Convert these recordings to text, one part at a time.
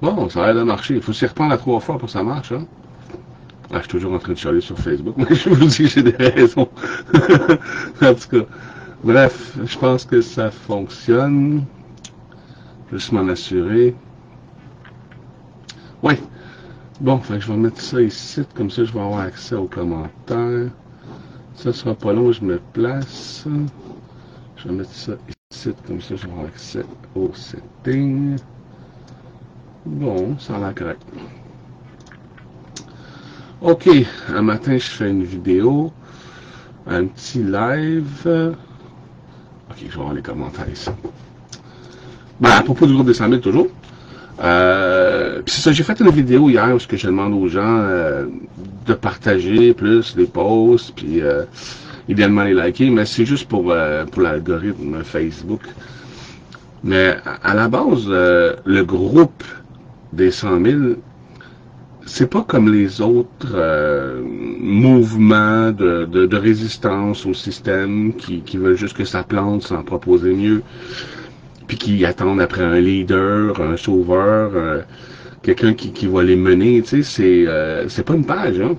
Bon, ça a l'air de marcher. Il faut s'y reprendre à 3 fois pour que ça marche, hein. Ah, je suis toujours en train de chialer sur Facebook, mais je vous dis que j'ai des raisons. En tout cas, bref, je pense que ça fonctionne. Juste m'en assurer. Oui. Bon, fait que je vais mettre ça ici, comme ça je vais avoir accès aux commentaires. Ça sera pas long, je me place. Je vais mettre ça ici, comme ça je vais avoir accès aux settings. Bon, ça a l'air correct. Ok, un matin je fais une vidéo, un petit live. Ok, je vais voir les commentaires ici. Ben, à propos du groupe des 100 000 toujours. Puis c'est ça, j'ai fait une vidéo hier où je demande aux gens de partager plus les posts, puis idéalement les liker, mais c'est juste pour l'algorithme Facebook. Mais à la base, le groupe des 100 000, c'est pas comme les autres mouvements de résistance au système qui veulent juste que ça plante sans proposer mieux, puis qui attendent après un leader, un sauveur, quelqu'un qui va les mener. Tu sais, c'est pas une page, hein?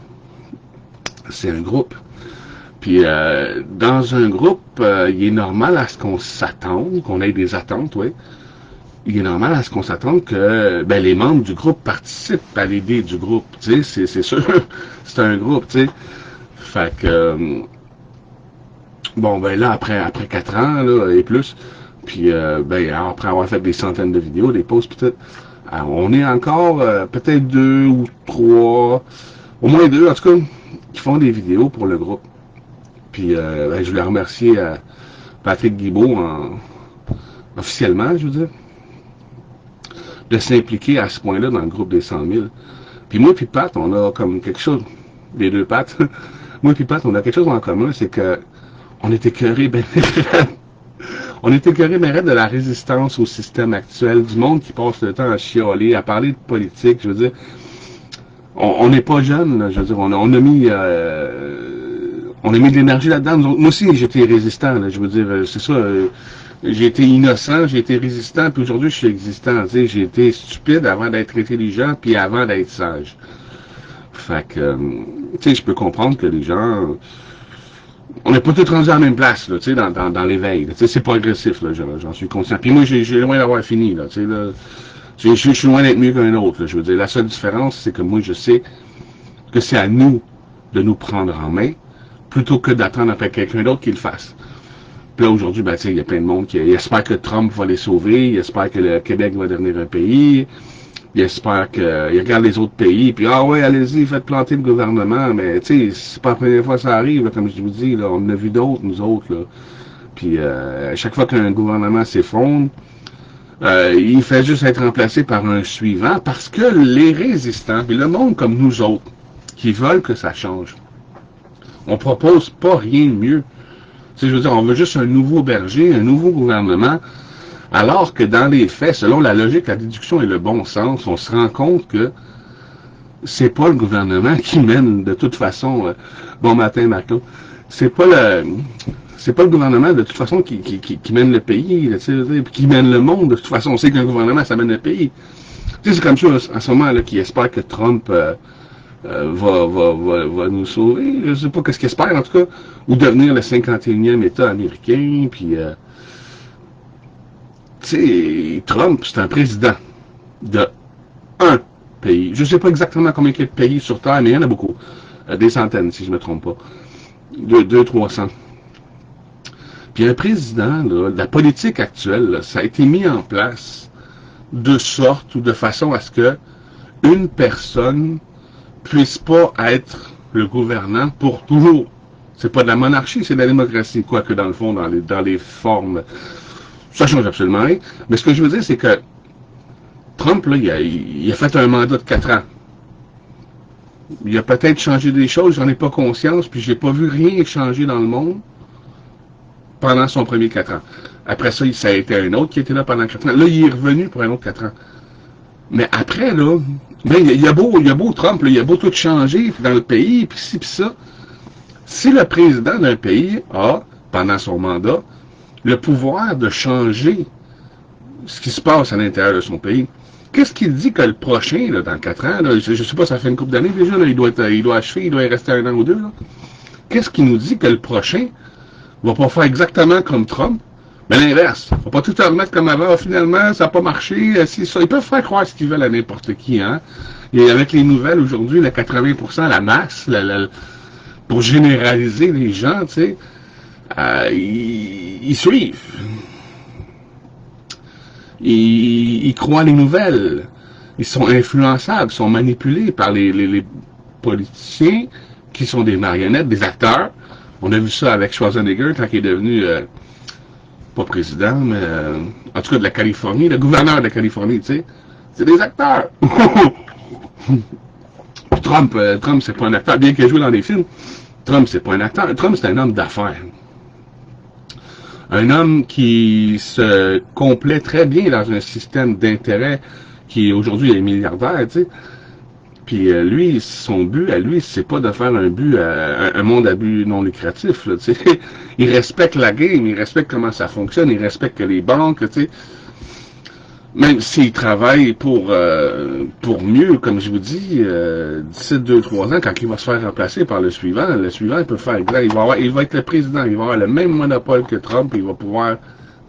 C'est un groupe. Puis dans un groupe, il est normal à ce qu'on s'attende, qu'on ait des attentes, oui. Il est normal à ce qu'on s'attende que les membres du groupe participent à l'idée du groupe. Tu sais, c'est sûr, c'est un groupe, tu sais. Fait que bon, là, après 4 ans là, et plus, puis après avoir fait des centaines de vidéos, des posts peut-être, on est encore peut-être 2 ou 3, au moins 2 en tout cas, qui font des vidéos pour le groupe. Puis je voulais remercier Patrick Guibault officiellement, je veux dire, de s'impliquer à ce point-là dans le groupe des 100 000. Puis moi puis Pat, on a comme quelque chose, les deux Pat, moi puis Pat, on a quelque chose en commun, c'est que on est écœurés on est écœurés de la résistance au système actuel, du monde qui passe le temps à chialer, à parler de politique, je veux dire, on n'est pas jeunes, là, je veux dire, on a mis de l'énergie là-dedans. Moi aussi, j'étais résistant, là, je veux dire, c'est ça, j'ai été innocent, j'ai été résistant, puis aujourd'hui, je suis existant, tu sais, j'ai été stupide avant d'être intelligent, puis avant d'être sage. Fait que, tu sais, je peux comprendre que les gens, on n'est pas tous rendus à la même place, là, tu sais, dans l'éveil. Tu sais, c'est pas agressif, là, j'en suis conscient. Puis moi, j'ai loin d'avoir fini, là, tu sais, là. Je suis loin d'être mieux qu'un autre, là. Je veux dire, la seule différence, c'est que moi, je sais que c'est à nous de nous prendre en main, plutôt que d'attendre après quelqu'un d'autre qui le fasse. Puis là, aujourd'hui, tu sais, il y a plein de monde qui espère que Trump va les sauver, il espère que le Québec va devenir un pays, il espère qu'il regarde les autres pays, puis ah ouais, allez-y, faites planter le gouvernement, mais tu sais, c'est pas la première fois que ça arrive, là, comme je vous dis, là, on en a vu d'autres, nous autres, là. Puis à chaque fois qu'un gouvernement s'effondre, il fait juste être remplacé par un suivant, parce que les résistants, puis le monde comme nous autres, qui veulent que ça change, on propose pas rien de mieux. Tu sais, je veux dire, on veut juste un nouveau berger, un nouveau gouvernement, alors que dans les faits, selon la logique, la déduction et le bon sens, on se rend compte que c'est pas le gouvernement qui mène de toute façon. Bon matin, Marco. C'est pas le gouvernement de toute façon qui mène le pays, tu sais, qui mène le monde. De toute façon, on sait qu'un gouvernement, ça mène le pays. Tu sais, c'est comme ça en ce moment là, qui espère que Trump va nous sauver. Je sais pas qu'est-ce qu'il espère en tout cas, ou devenir le 51e État américain. Puis tu sais, Trump, c'est un président de un pays. Je ne sais pas exactement combien il y a de pays sur Terre, mais il y en a beaucoup. Des centaines, si je ne me trompe pas. 200-300. Puis un président, là, la politique actuelle, là, ça a été mis en place de sorte ou de façon à ce que une personne puisse pas être le gouvernant pour toujours. C'est pas de la monarchie, c'est de la démocratie, quoique dans le fond, dans les formes, ça change absolument rien. Mais ce que je veux dire, c'est que Trump, là, il a fait un mandat de 4 ans. Il a peut-être changé des choses, j'en ai pas conscience, puis j'ai pas vu rien changer dans le monde pendant son premier 4 ans. Après ça, ça a été un autre qui était là pendant 4 ans. Là, il est revenu pour un autre 4 ans. Mais après, là, il y a beau Trump, là, il a beau tout changer dans le pays, puis ci, puis ça. Si le président d'un pays a, pendant son mandat, le pouvoir de changer ce qui se passe à l'intérieur de son pays, qu'est-ce qu'il dit que le prochain, là, dans 4 ans, là, je sais pas, ça fait une couple d'années déjà, là, il doit achever, il doit y rester 1 an ou 2, là. Qu'est-ce qui nous dit que le prochain va pas faire exactement comme Trump? Mais l'inverse. Faut pas tout remettre comme avant. Finalement, ça n'a pas marché. Ça. Ils peuvent faire croire ce qu'ils veulent à n'importe qui, hein. Et avec les nouvelles aujourd'hui, le 80%, la masse, pour généraliser les gens, tu sais, ils suivent. Ils croient les nouvelles. Ils sont influençables, sont manipulés par les politiciens qui sont des marionnettes, des acteurs. On a vu ça avec Schwarzenegger quand il est devenu, pas président, mais en tout cas de la Californie, le gouverneur de la Californie, tu sais. C'est des acteurs. Trump, c'est pas un acteur, bien qu'il joue dans des films. Trump, c'est pas un acteur. Trump, c'est un homme d'affaires. Un homme qui se complaît très bien dans un système d'intérêt qui aujourd'hui est milliardaire, tu sais. Puis lui, son but à lui, c'est pas de faire un monde à but non lucratif, là, tu sais. Il respecte la game, il respecte comment ça fonctionne, il respecte les banques, tu sais. Même s'il travaille pour mieux, comme je vous dis, d'ici 2-3 ans, quand il va se faire remplacer par le suivant il peut faire exact. Il va être le président, il va avoir le même monopole que Trump, il va pouvoir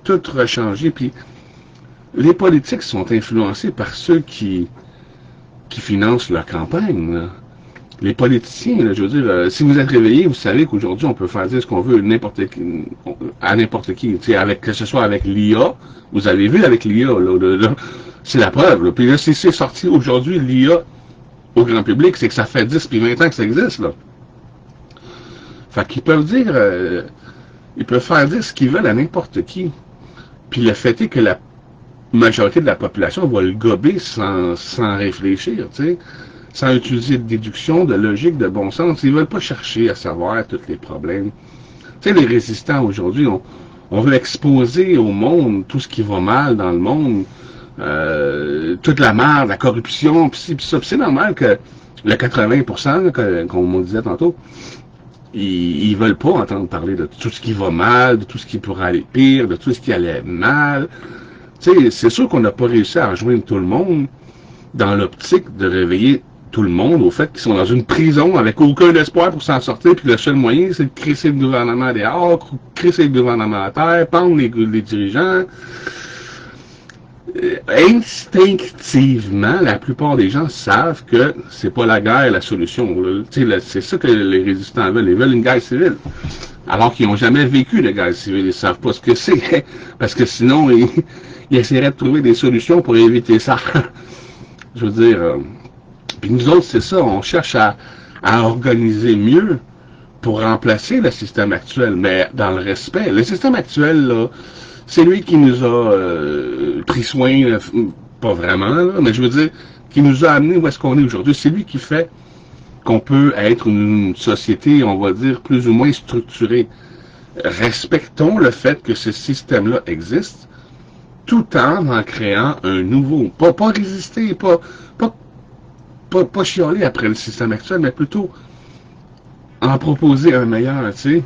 tout rechanger. Puis les politiques sont influencés par ceux qui financent leur campagne, là. Les politiciens, là, je veux dire, si vous êtes réveillé, vous savez qu'aujourd'hui, on peut faire dire ce qu'on veut à n'importe qui. Que ce soit avec l'IA, vous avez vu avec l'IA, là, c'est la preuve. Là. Puis là, si c'est sorti aujourd'hui, l'IA, au grand public, c'est que ça fait 10 puis 20 ans que ça existe, là. Fait qu'ils peuvent dire, ils peuvent faire dire ce qu'ils veulent à n'importe qui. Puis le fait est que la majorité de la population va le gober sans réfléchir, tu sais. Sans utiliser de déduction, de logique, de bon sens. Ils ne veulent pas chercher à savoir tous les problèmes. Tu sais, les résistants aujourd'hui, on veut exposer au monde tout ce qui va mal dans le monde, toute la merde, la corruption, pis ça. Pis c'est normal que le 80%, comme on disait tantôt, ils veulent pas entendre parler de tout ce qui va mal, de tout ce qui pourrait aller pire, de tout ce qui allait mal. Tu sais, c'est sûr qu'on n'a pas réussi à rejoindre tout le monde dans l'optique de réveiller tout le monde au fait qu'ils sont dans une prison avec aucun espoir pour s'en sortir, puis le seul moyen, c'est de crisser le gouvernement dehors, crisser le gouvernement à terre, pendre les dirigeants. Instinctivement, la plupart des gens savent que c'est pas la guerre la solution. C'est ça que les résistants veulent. Ils veulent une guerre civile. Alors qu'ils n'ont jamais vécu de guerre civile. Ils savent pas ce que c'est. Parce que sinon, ils essaieraient de trouver des solutions pour éviter ça. Je veux dire... Puis nous autres, c'est ça, on cherche à organiser mieux pour remplacer le système actuel, mais dans le respect. Le système actuel, là, c'est lui qui nous a pris soin, pas vraiment, là, mais je veux dire, qui nous a amené où est-ce qu'on est aujourd'hui. C'est lui qui fait qu'on peut être une société, on va dire, plus ou moins structurée. Respectons le fait que ce système-là existe, tout en créant un nouveau. Pas résister, pas chialer après le système actuel, mais plutôt en proposer un meilleur, tu sais.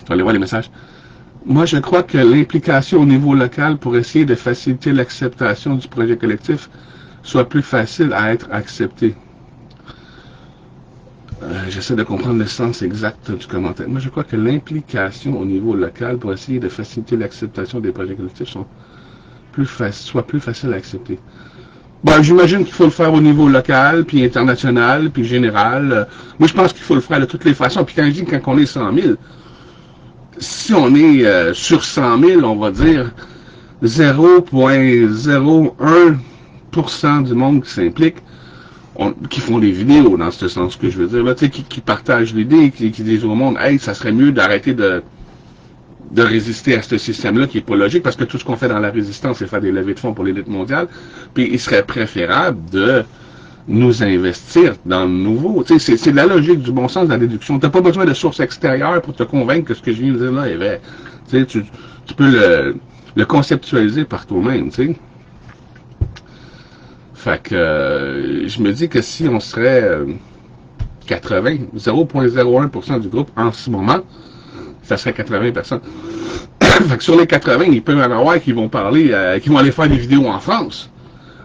Allez voir les messages. Moi, je crois que l'implication au niveau local pour essayer de faciliter l'acceptation du projet collectif soit plus facile à être accepté. J'essaie de comprendre le sens exact du commentaire. Moi, je crois que l'implication au niveau local pour essayer de faciliter l'acceptation des projets collectifs soit plus facile à accepter. Bon, j'imagine qu'il faut le faire au niveau local, puis international, puis général. Moi, je pense qu'il faut le faire de toutes les façons. Puis quand je dis quand on est 100 000, si on est sur 100 000, on va dire 0,01% du monde qui s'implique, qui font des vidéos, dans ce sens que je veux dire, là, qui partagent l'idée, qui disent au monde, hey, ça serait mieux d'arrêter de résister à ce système-là qui est pas logique, parce que tout ce qu'on fait dans la résistance, c'est faire des levées de fonds pour l'élite mondiale, puis il serait préférable de nous investir dans le nouveau. Tu sais, c'est de la logique, du bon sens, de la déduction. Tu n'as pas besoin de sources extérieures pour te convaincre que ce que je viens de dire là est vrai. Tu sais, tu peux le conceptualiser par toi-même, tu sais. Fait que je me dis que si on serait 0,01% du groupe en ce moment, ça serait 80 personnes. Fait que sur les 80, il peut y en avoir qui vont parler, qui vont aller faire des vidéos en France,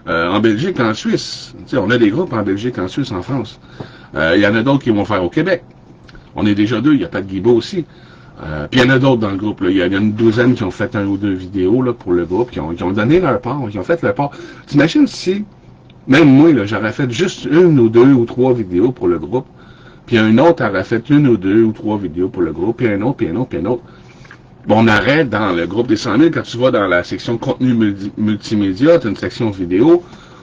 en Belgique, en Suisse. Tu sais, on a des groupes en Belgique, en Suisse, en France. Il y en a d'autres qui vont faire au Québec. On est déjà deux, il n'y a pas de Guibault aussi. Puis il y en a d'autres dans le groupe. Là. Il y a une douzaine qui ont fait un ou deux vidéos là, pour le groupe, qui ont donné leur part, qui ont fait leur part. T'imagines si, même moi, là, j'aurais fait juste une ou deux ou trois vidéos pour le groupe, puis un autre aurait fait une ou deux ou trois vidéos pour le groupe, puis un autre, puis un autre, puis un autre. Bon, on arrête dans le groupe des 100 000, quand tu vas dans la section contenu multimédia, tu as une section vidéo,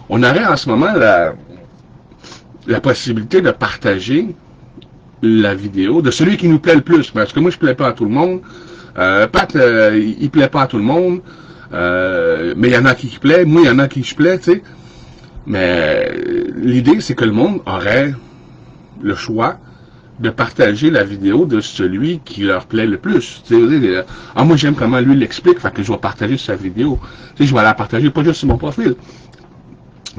on aurait en ce moment la possibilité de partager la vidéo de celui qui nous plaît le plus. Parce que moi, je ne plais pas à tout le monde. Pat, il plaît pas à tout le monde. Mais il y en a qui plaît. Moi, il y en a qui je plais, tu sais. Mais l'idée, c'est que le monde aurait le choix de partager la vidéo de celui qui leur plaît le plus. Moi, j'aime comment lui l'explique, fait que je vais partager sa vidéo. Tu sais, je vais la partager pas juste sur mon profil.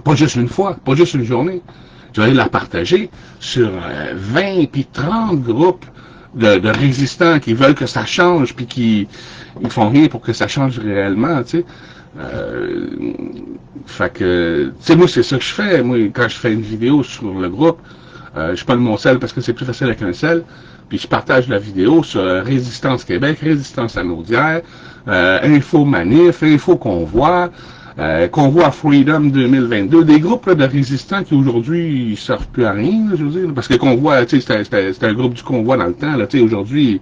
Pas juste une fois, pas juste une journée. Je vais la partager sur 20 puis 30 groupes de résistants qui veulent que ça change puis qui ils font rien pour que ça change réellement, tu sais. Fait que, tu sais, moi, c'est ça que je fais. Moi, quand je fais une vidéo sur le groupe, je prends mon sel parce que c'est plus facile avec un sel, puis je partage la vidéo sur Résistance Québec, Résistance Anaudière, Info Manif, Info Convoi, Convoi Freedom 2022, des groupes là, de résistants qui aujourd'hui ne servent plus à rien, là, je veux dire, parce que Convoi, tu sais, c'était un groupe du Convoi dans le temps, là, tu sais, aujourd'hui,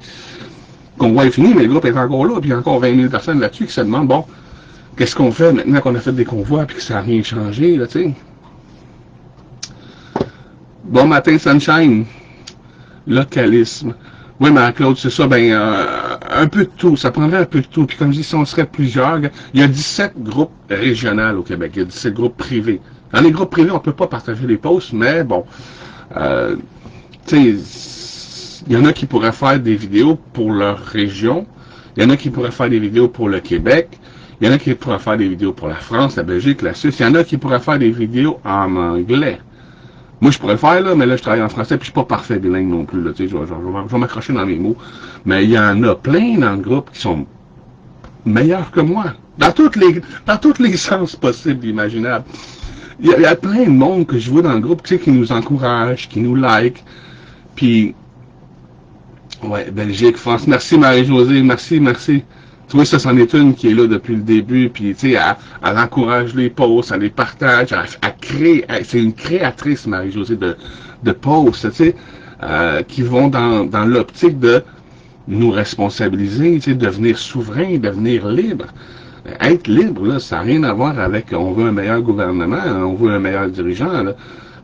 Convoi est fini, mais le groupe est encore là, puis il y a encore 20 000 personnes là-dessus qui se demandent, bon, qu'est-ce qu'on fait maintenant qu'on a fait des convois puis que ça n'a rien changé, là, tu sais. Bon matin, Sunshine. Localisme. Oui, Marie-Claude, c'est ça, ben, un peu de tout. Ça prendrait un peu de tout. Puis comme je dis, si on serait plusieurs, il y a 17 groupes régionaux au Québec. Il y a 17 groupes privés. Dans les groupes privés, on ne peut pas partager les posts, mais bon, tu sais, il y en a qui pourraient faire des vidéos pour leur région. Il y en a qui pourraient faire des vidéos pour le Québec. Il y en a qui pourraient faire des vidéos pour la France, la Belgique, la Suisse. Il y en a qui pourraient faire des vidéos en anglais. Moi, je pourrais le faire, là, mais là, je travaille en français, puis je suis pas parfait bilingue non plus, là, tu sais, je vais m'accrocher dans mes mots. Mais il y en a plein dans le groupe qui sont meilleurs que moi. Dans tous les sens possibles et imaginables. Il y a plein de monde que je vois dans le groupe, tu sais, qui nous encourage, qui nous like. Puis, ouais, Belgique, France. Merci, Marie-Josée. Merci, merci. Tu vois, ça, c'en est une qui est là depuis le début, puis, tu sais, elle encourage les posts, elle les partage, elle crée, c'est une créatrice, Marie-Josée, de posts, tu sais, qui vont dans l'optique de nous responsabiliser, tu sais, devenir souverain, devenir libre. Être libre, là, ça n'a rien à voir avec on veut un meilleur gouvernement, on veut un meilleur dirigeant, là.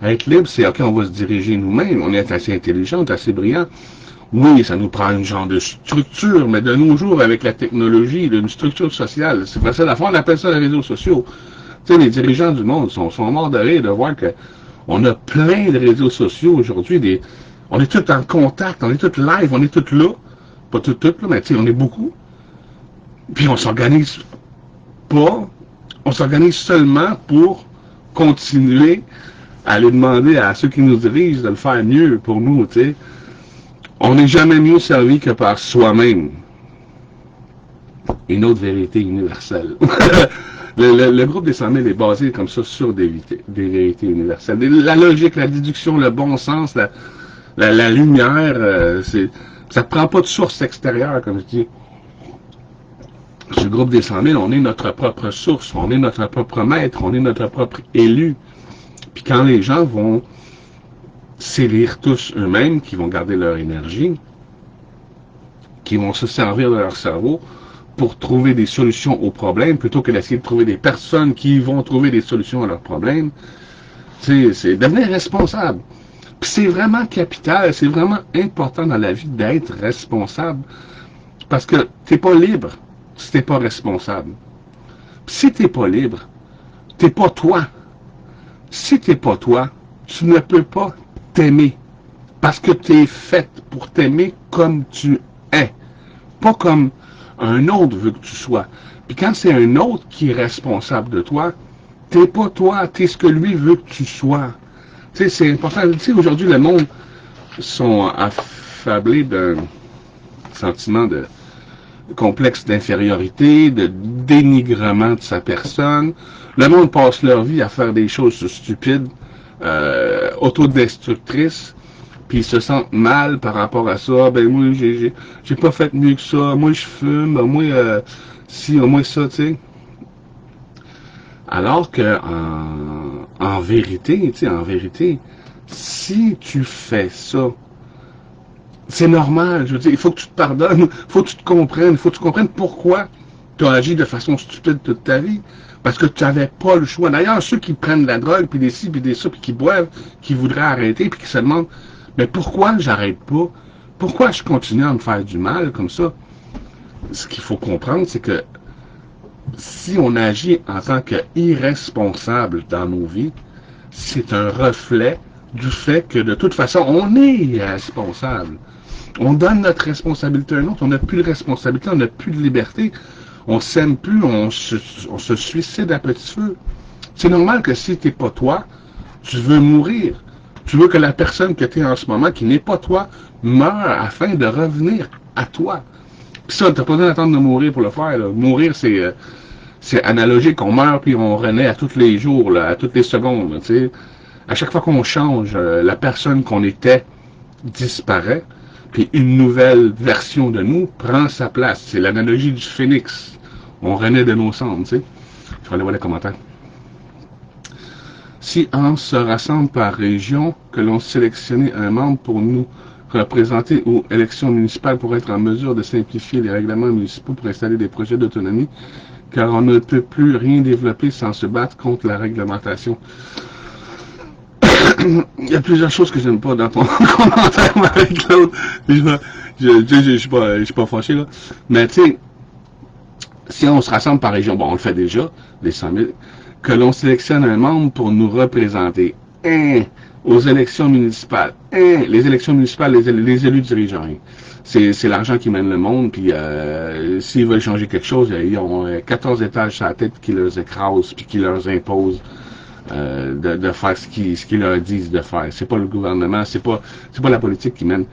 Être libre, c'est OK, on va se diriger nous-mêmes, on est assez intelligent, assez brillant. Oui, ça nous prend une genre de structure, mais de nos jours, avec la technologie, une structure sociale, c'est facile à faire, on appelle ça les réseaux sociaux. Tu sais, les dirigeants du monde sont morts de rire de voir que on a plein de réseaux sociaux aujourd'hui, on est tous en contact, on est tous live, on est tous là. Pas tous là, mais tu sais, on est beaucoup. Puis on s'organise pas, on s'organise seulement pour continuer à aller demander à ceux qui nous dirigent de le faire mieux pour nous, tu sais. On n'est jamais mieux servi que par soi-même. Une autre vérité universelle. le groupe des 100 000 est basé comme ça sur des vérités universelles. La logique, la déduction, le bon sens, la lumière, ça ne prend pas de source extérieure, comme je dis. Sur le groupe des 100 000, on est notre propre source, on est notre propre maître, on est notre propre élu. Puis quand les gens vont s'élire tous eux-mêmes, qui vont garder leur énergie, qui vont se servir de leur cerveau pour trouver des solutions aux problèmes, plutôt que d'essayer de trouver des personnes qui vont trouver des solutions à leurs problèmes, c'est devenir responsable. Puis c'est vraiment capital, c'est vraiment important dans la vie d'être responsable, parce que t'es pas libre si t'es pas responsable. Puis si t'es pas libre, t'es pas toi. Si t'es pas toi, tu ne peux pas t'aimer. Parce que tu es faite pour t'aimer comme tu es. Pas comme un autre veut que tu sois. Puis quand c'est un autre qui est responsable de toi, t'es pas toi, t'es ce que lui veut que tu sois. Tu sais, c'est important. Tu sais, aujourd'hui, le monde sont affablés d'un sentiment complexe d'infériorité, de dénigrement de sa personne. Le monde passe leur vie à faire des choses stupides, autodestructrices, puis ils se sentent mal par rapport à ça. Ben moi, j'ai pas fait mieux que ça. Moi, je fume. Ben, moi, si, au moins ça, tu sais. Alors que en vérité, tu sais, en vérité, si tu fais ça, c'est normal. Je veux dire, il faut que tu te pardonnes, il faut que tu te comprennes, il faut que tu comprennes pourquoi tu as agi de façon stupide toute ta vie. Parce que tu n'avais pas le choix. D'ailleurs, ceux qui prennent de la drogue, puis des ci, puis des ça, puis qui boivent, qui voudraient arrêter, puis qui se demandent, mais pourquoi j'arrête pas? Pourquoi je continue à me faire du mal comme ça? Ce qu'il faut comprendre, c'est que si on agit en tant qu'irresponsable dans nos vies, c'est un reflet du fait que de toute façon, on est irresponsable. On donne notre responsabilité à un autre, on n'a plus de responsabilité, on n'a plus de liberté, on s'aime plus, on se suicide à petit feu. C'est normal que si t'es pas toi, tu veux mourir. Tu veux que la personne que tu es en ce moment, qui n'est pas toi, meure afin de revenir à toi. Puis ça, t'as pas besoin d'attendre de mourir pour le faire. Là. Mourir, c'est analogique. On meurt puis on renaît à tous les jours, là, à toutes les secondes. Tu sais. À chaque fois qu'on change, la personne qu'on était disparaît, puis une nouvelle version de nous prend sa place. C'est l'analogie du phénix. On renaît de nos cendres. Tu sais. Je vais aller voir les commentaires. Si on se rassemble par région, que l'on sélectionne un membre pour nous représenter aux élections municipales pour être en mesure de simplifier les règlements municipaux pour installer des projets d'autonomie, car on ne peut plus rien développer sans se battre contre la réglementation. Il y a plusieurs choses que j'aime pas dans ton commentaire, Marie-Claude. Je suis pas fâché, là. Mais tu sais, si on se rassemble par région, bon, on le fait déjà, les 100 000, que l'on sélectionne un membre pour nous représenter. Aux élections municipales. Les élections municipales, les élus dirigent rien. C'est l'argent qui mène le monde, puis s'ils veulent changer quelque chose, ils ont 14 étages sur la tête qui leur écrasent, puis qui leur imposent de faire ce qu'ils leur disent de faire. C'est pas le gouvernement, c'est pas la politique qui mène.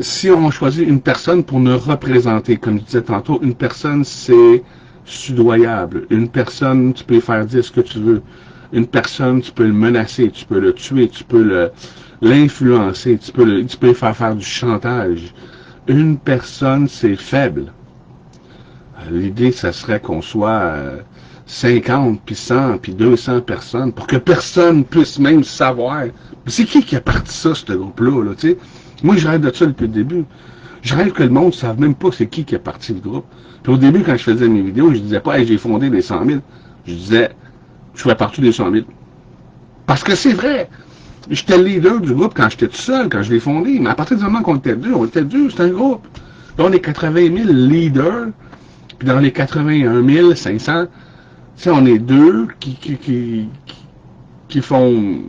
Si on choisit une personne pour nous représenter, comme je disais tantôt, une personne c'est soudoyable. Une personne, tu peux faire dire ce que tu veux. Une personne, tu peux le menacer, tu peux le tuer, tu peux l'influencer, tu peux lui faire du chantage. Une personne, c'est faible. L'idée, ça serait qu'on soit 50, puis 100, puis 200 personnes, pour que personne puisse même savoir. C'est qui a parti ça, ce groupe-là, là, tu sais? Moi, je rêve de ça depuis le début. Je rêve que le monde ne sache même pas c'est qui a parti le groupe. Puis au début, quand je faisais mes vidéos, je disais pas, hey, j'ai fondé les 100 000. Je disais, je fais partie des 100 000. Parce que c'est vrai. J'étais le leader du groupe quand j'étais tout seul, quand je l'ai fondé. Mais à partir du moment qu'on était deux, c'est un groupe. Là, on est 80 000 leaders. Puis dans les 81 500, tu sais, on est deux qui font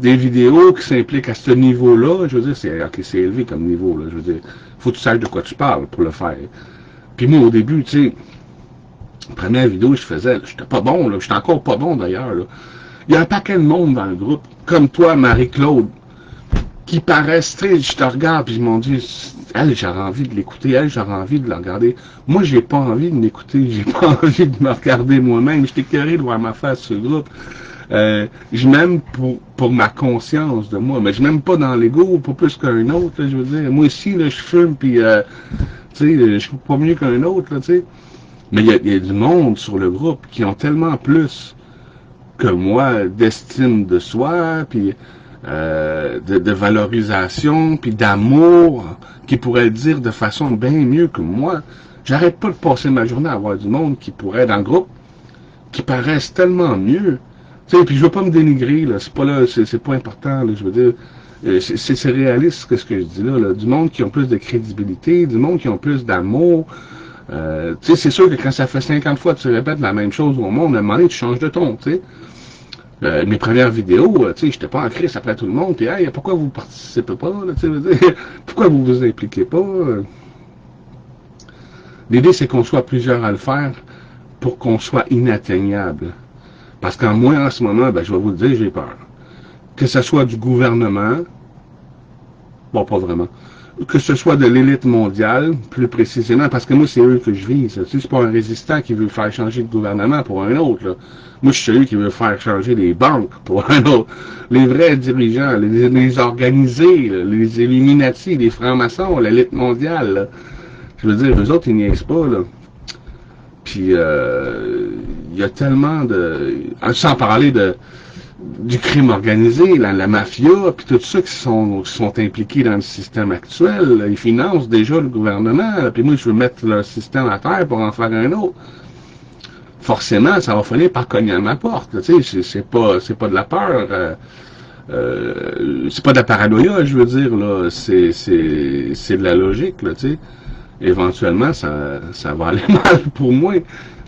des vidéos qui s'impliquent à ce niveau-là. Je veux dire, c'est élevé comme niveau, là. Je veux dire, faut que tu saches de quoi tu parles pour le faire. Puis moi, au début, tu sais, première vidéo que je faisais, j'étais pas bon, là. J'étais encore pas bon, d'ailleurs, là. Il y a un paquet de monde dans le groupe, comme toi, Marie-Claude, qui paraissent, tu sais, je te regarde, puis mon Dieu, elle, j'aurais envie de l'écouter, elle, j'aurais envie de la regarder. Moi, j'ai pas envie de l'écouter, j'ai pas envie de me regarder moi-même. J'étais écœuré de voir ma face sur le groupe. Je m'aime pour ma conscience de moi, mais je m'aime pas dans l'ego, pas plus qu'un autre, là, je veux dire. Moi aussi, là, je fume, puis, tu sais, je suis pas mieux qu'un autre, là, tu sais. Mais il y a du monde sur le groupe qui ont tellement plus que moi d'estime de soi, puis de valorisation, puis d'amour, qui pourrait dire de façon bien mieux que moi. J'arrête pas de passer ma journée à voir du monde qui pourrait, dans le groupe, qui paraissent tellement mieux. Tu sais, puis je veux pas me dénigrer, là, c'est pas important, là, je veux dire, c'est réaliste ce que je dis là, du monde qui ont plus de crédibilité, du monde qui ont plus d'amour. Tu sais, c'est sûr que quand ça fait 50 fois que tu répètes la même chose au monde, à un moment donné, tu changes de ton, tu sais. Mes premières vidéos, tu sais, j'étais pas en crise après tout le monde, puis hey, pourquoi vous participez pas, là, tu sais, pourquoi vous vous impliquez pas? L'idée, c'est qu'on soit plusieurs à le faire pour qu'on soit inatteignable. Parce qu'en moi, en ce moment, ben, je vais vous le dire, j'ai peur. Que ce soit du gouvernement, bon, pas vraiment, que ce soit de l'élite mondiale, plus précisément, parce que moi, c'est eux que je vise. Tu sais, c'est pas un résistant qui veut faire changer le gouvernement pour un autre. Là. Moi, je suis celui qui veut faire changer les banques pour un autre. Les vrais dirigeants, les organisés, là, les Illuminati, les francs-maçons, l'élite mondiale. Là. Je veux dire, eux autres, ils niaisent pas. Là. Puis, il y a tellement de... Sans parler du crime organisé, la mafia, puis tout ça qui sont impliqués dans le système actuel. Là. Ils financent déjà le gouvernement, là, puis moi, je veux mettre leur système à terre pour en faire un autre. Forcément, ça va finir par cogner à ma porte. Là, tu sais, c'est pas de la peur, c'est pas de la paranoïa, je veux dire, là. C'est de la logique, là, tu sais. Éventuellement, ça va aller mal pour moi.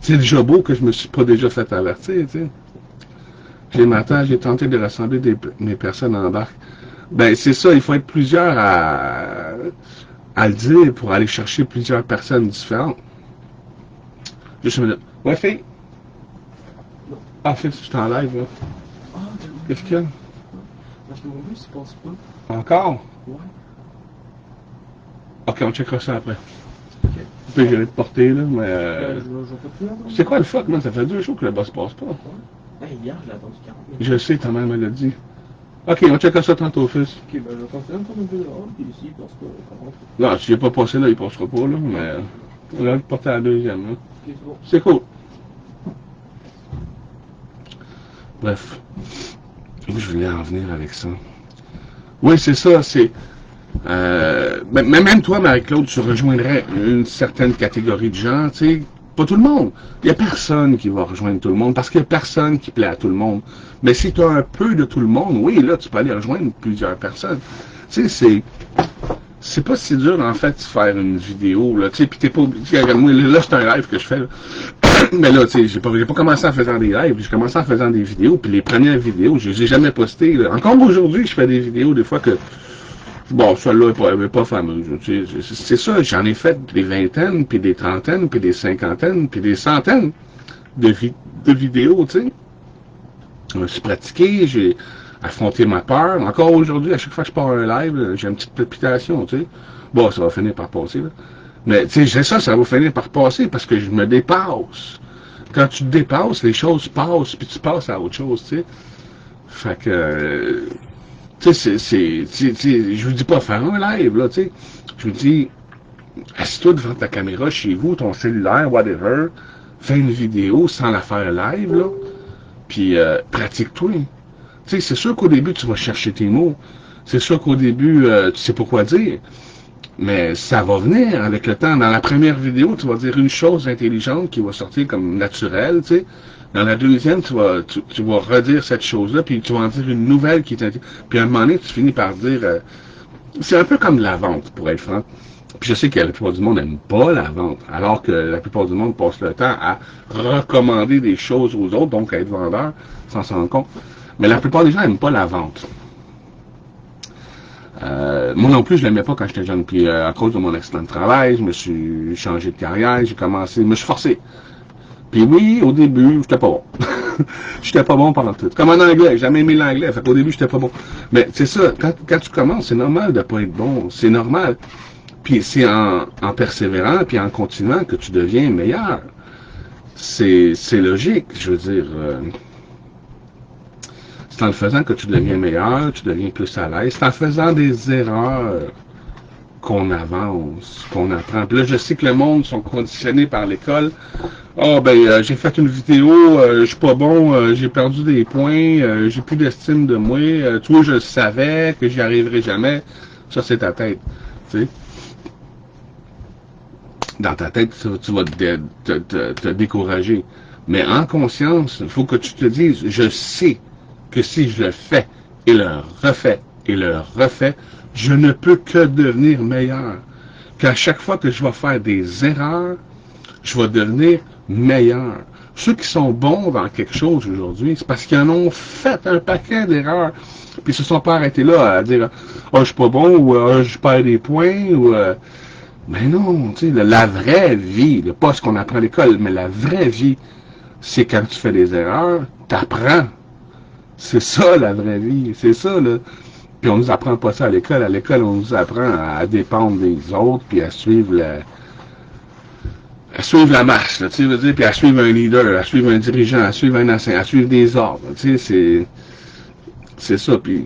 C'est déjà beau que je me suis pas déjà fait avertir, tu sais. J'ai tenté de rassembler mes personnes en barque. Ben, c'est ça, il faut être plusieurs à le dire pour aller chercher plusieurs personnes différentes. Juste une minute. Ouais, fille? Ah, fille, je t'en live, là. Ah, Qu'est-ce qu'il y a? Parce que mon bus, il passe pas. Encore? Ouais. Ok, on checkera ça après. Ok. Puis j'allais te porter, là, mais... Je vais pas plus là. C'est quoi le fuck, man? Ça fait 2 jours que le boss passe pas. Ouais. Hey, hier, je l'ai attendu 40 minutes. Je sais, ta mère me l'a dit. Ok, on checkera ça tantôt, fils. Ok, ben je vais continuer à me prendre un peu dehors, puis ici, parce que ça rentre. Non, s'il n'est pas passé là, il passera pas, là, mais... On va le porter à la deuxième, là. Ok, c'est bon. C'est cool. Bref. Où je voulais en venir avec ça? Oui, c'est ça, c'est... mais même toi, Marie-Claude, tu rejoindrais une certaine catégorie de gens, tu sais, pas tout le monde. Il n'y a personne qui va rejoindre tout le monde, parce qu'il n'y a personne qui plaît à tout le monde. Mais si tu as un peu de tout le monde, oui, là, tu peux aller rejoindre plusieurs personnes. Tu sais, c'est pas si dur, en fait, de faire une vidéo, là, tu sais, pis t'es pas obligé, regarde, moi, là, c'est un live que je fais, là. Mais là, tu sais, j'ai pas commencé en faisant des lives, j'ai commencé en faisant des vidéos, puis les premières vidéos, je les ai jamais postées, là. Encore aujourd'hui, je fais des vidéos, des fois que, bon, celle-là n'est pas fameuse, tu sais, c'est ça, j'en ai fait des vingtaines, puis des trentaines, puis des cinquantaines, puis des centaines de vidéos, tu sais. Je me suis pratiqué, j'ai affronté ma peur. Encore aujourd'hui, à chaque fois que je pars un live, j'ai une petite palpitation, tu sais. Bon, ça va finir par passer, là. Mais, tu sais, ça va finir par passer parce que je me dépasse. Quand tu te dépasses, les choses passent, puis tu passes à autre chose, tu sais. Fait que, tu sais, je vous dis pas faire un live, là, tu sais. Je vous dis, assis-toi devant ta caméra chez vous, ton cellulaire, whatever, fais une vidéo sans la faire live, là. Puis, pratique-toi. Tu sais, c'est sûr qu'au début, tu vas chercher tes mots. C'est sûr qu'au début, tu sais pas quoi dire. Mais ça va venir avec le temps. Dans la première vidéo, tu vas dire une chose intelligente qui va sortir comme naturelle, tu sais. Dans la deuxième, tu vas redire cette chose-là, puis tu vas en dire une nouvelle qui est intelligente. Puis à un moment donné, tu finis par dire... c'est un peu comme la vente, pour être franc. Puis je sais que la plupart du monde n'aime pas la vente, alors que la plupart du monde passe le temps à recommander des choses aux autres, donc à être vendeur, sans s'en rendre compte. Mais la plupart des gens n'aiment pas la vente. Moi non plus, je l'aimais pas quand j'étais jeune. Puis à cause de mon accident de travail, je me suis changé de carrière, je me suis forcé. Puis oui, au début, j'étais pas bon. J'étais pas bon pendant tout. Comme en anglais, j'ai jamais aimé l'anglais, fait qu'au début, j'étais pas bon. Mais c'est ça, quand tu commences, c'est normal de pas être bon, c'est normal. Puis c'est en persévérant, puis en continuant que tu deviens meilleur. C'est logique, je veux dire. C'est en le faisant que tu deviens meilleur, tu deviens plus à l'aise. C'est en faisant des erreurs qu'on avance, qu'on apprend. Puis là, je sais que le monde sont conditionnés par l'école. Ah, ben, j'ai fait une vidéo, je suis pas bon, j'ai perdu des points, j'ai plus d'estime de moi. Tu vois, je le savais que j'y arriverai jamais. Ça, c'est ta tête, tu sais. Dans ta tête, tu vas te décourager. Mais en conscience, il faut que tu te dises, je sais que si je le fais et le refais et le refais, je ne peux que devenir meilleur. Qu'à chaque fois que je vais faire des erreurs, je vais devenir meilleur. Ceux qui sont bons dans quelque chose aujourd'hui, c'est parce qu'ils en ont fait un paquet d'erreurs. Puis ils se sont pas arrêtés là à dire « Ah, je suis pas bon » ou « Ah, je perds des points » ou mais non, tu sais, la vraie vie, pas ce qu'on apprend à l'école, mais la vraie vie, c'est quand tu fais des erreurs, t'apprends. C'est ça la vraie vie, c'est ça là. Puis on nous apprend pas ça à l'école. À l'école, on nous apprend à dépendre des autres, puis à suivre la marche, là, tu sais, veux dire, puis à suivre un leader, à suivre un dirigeant, à suivre un enseignant, à suivre des ordres, tu sais, c'est ça. Puis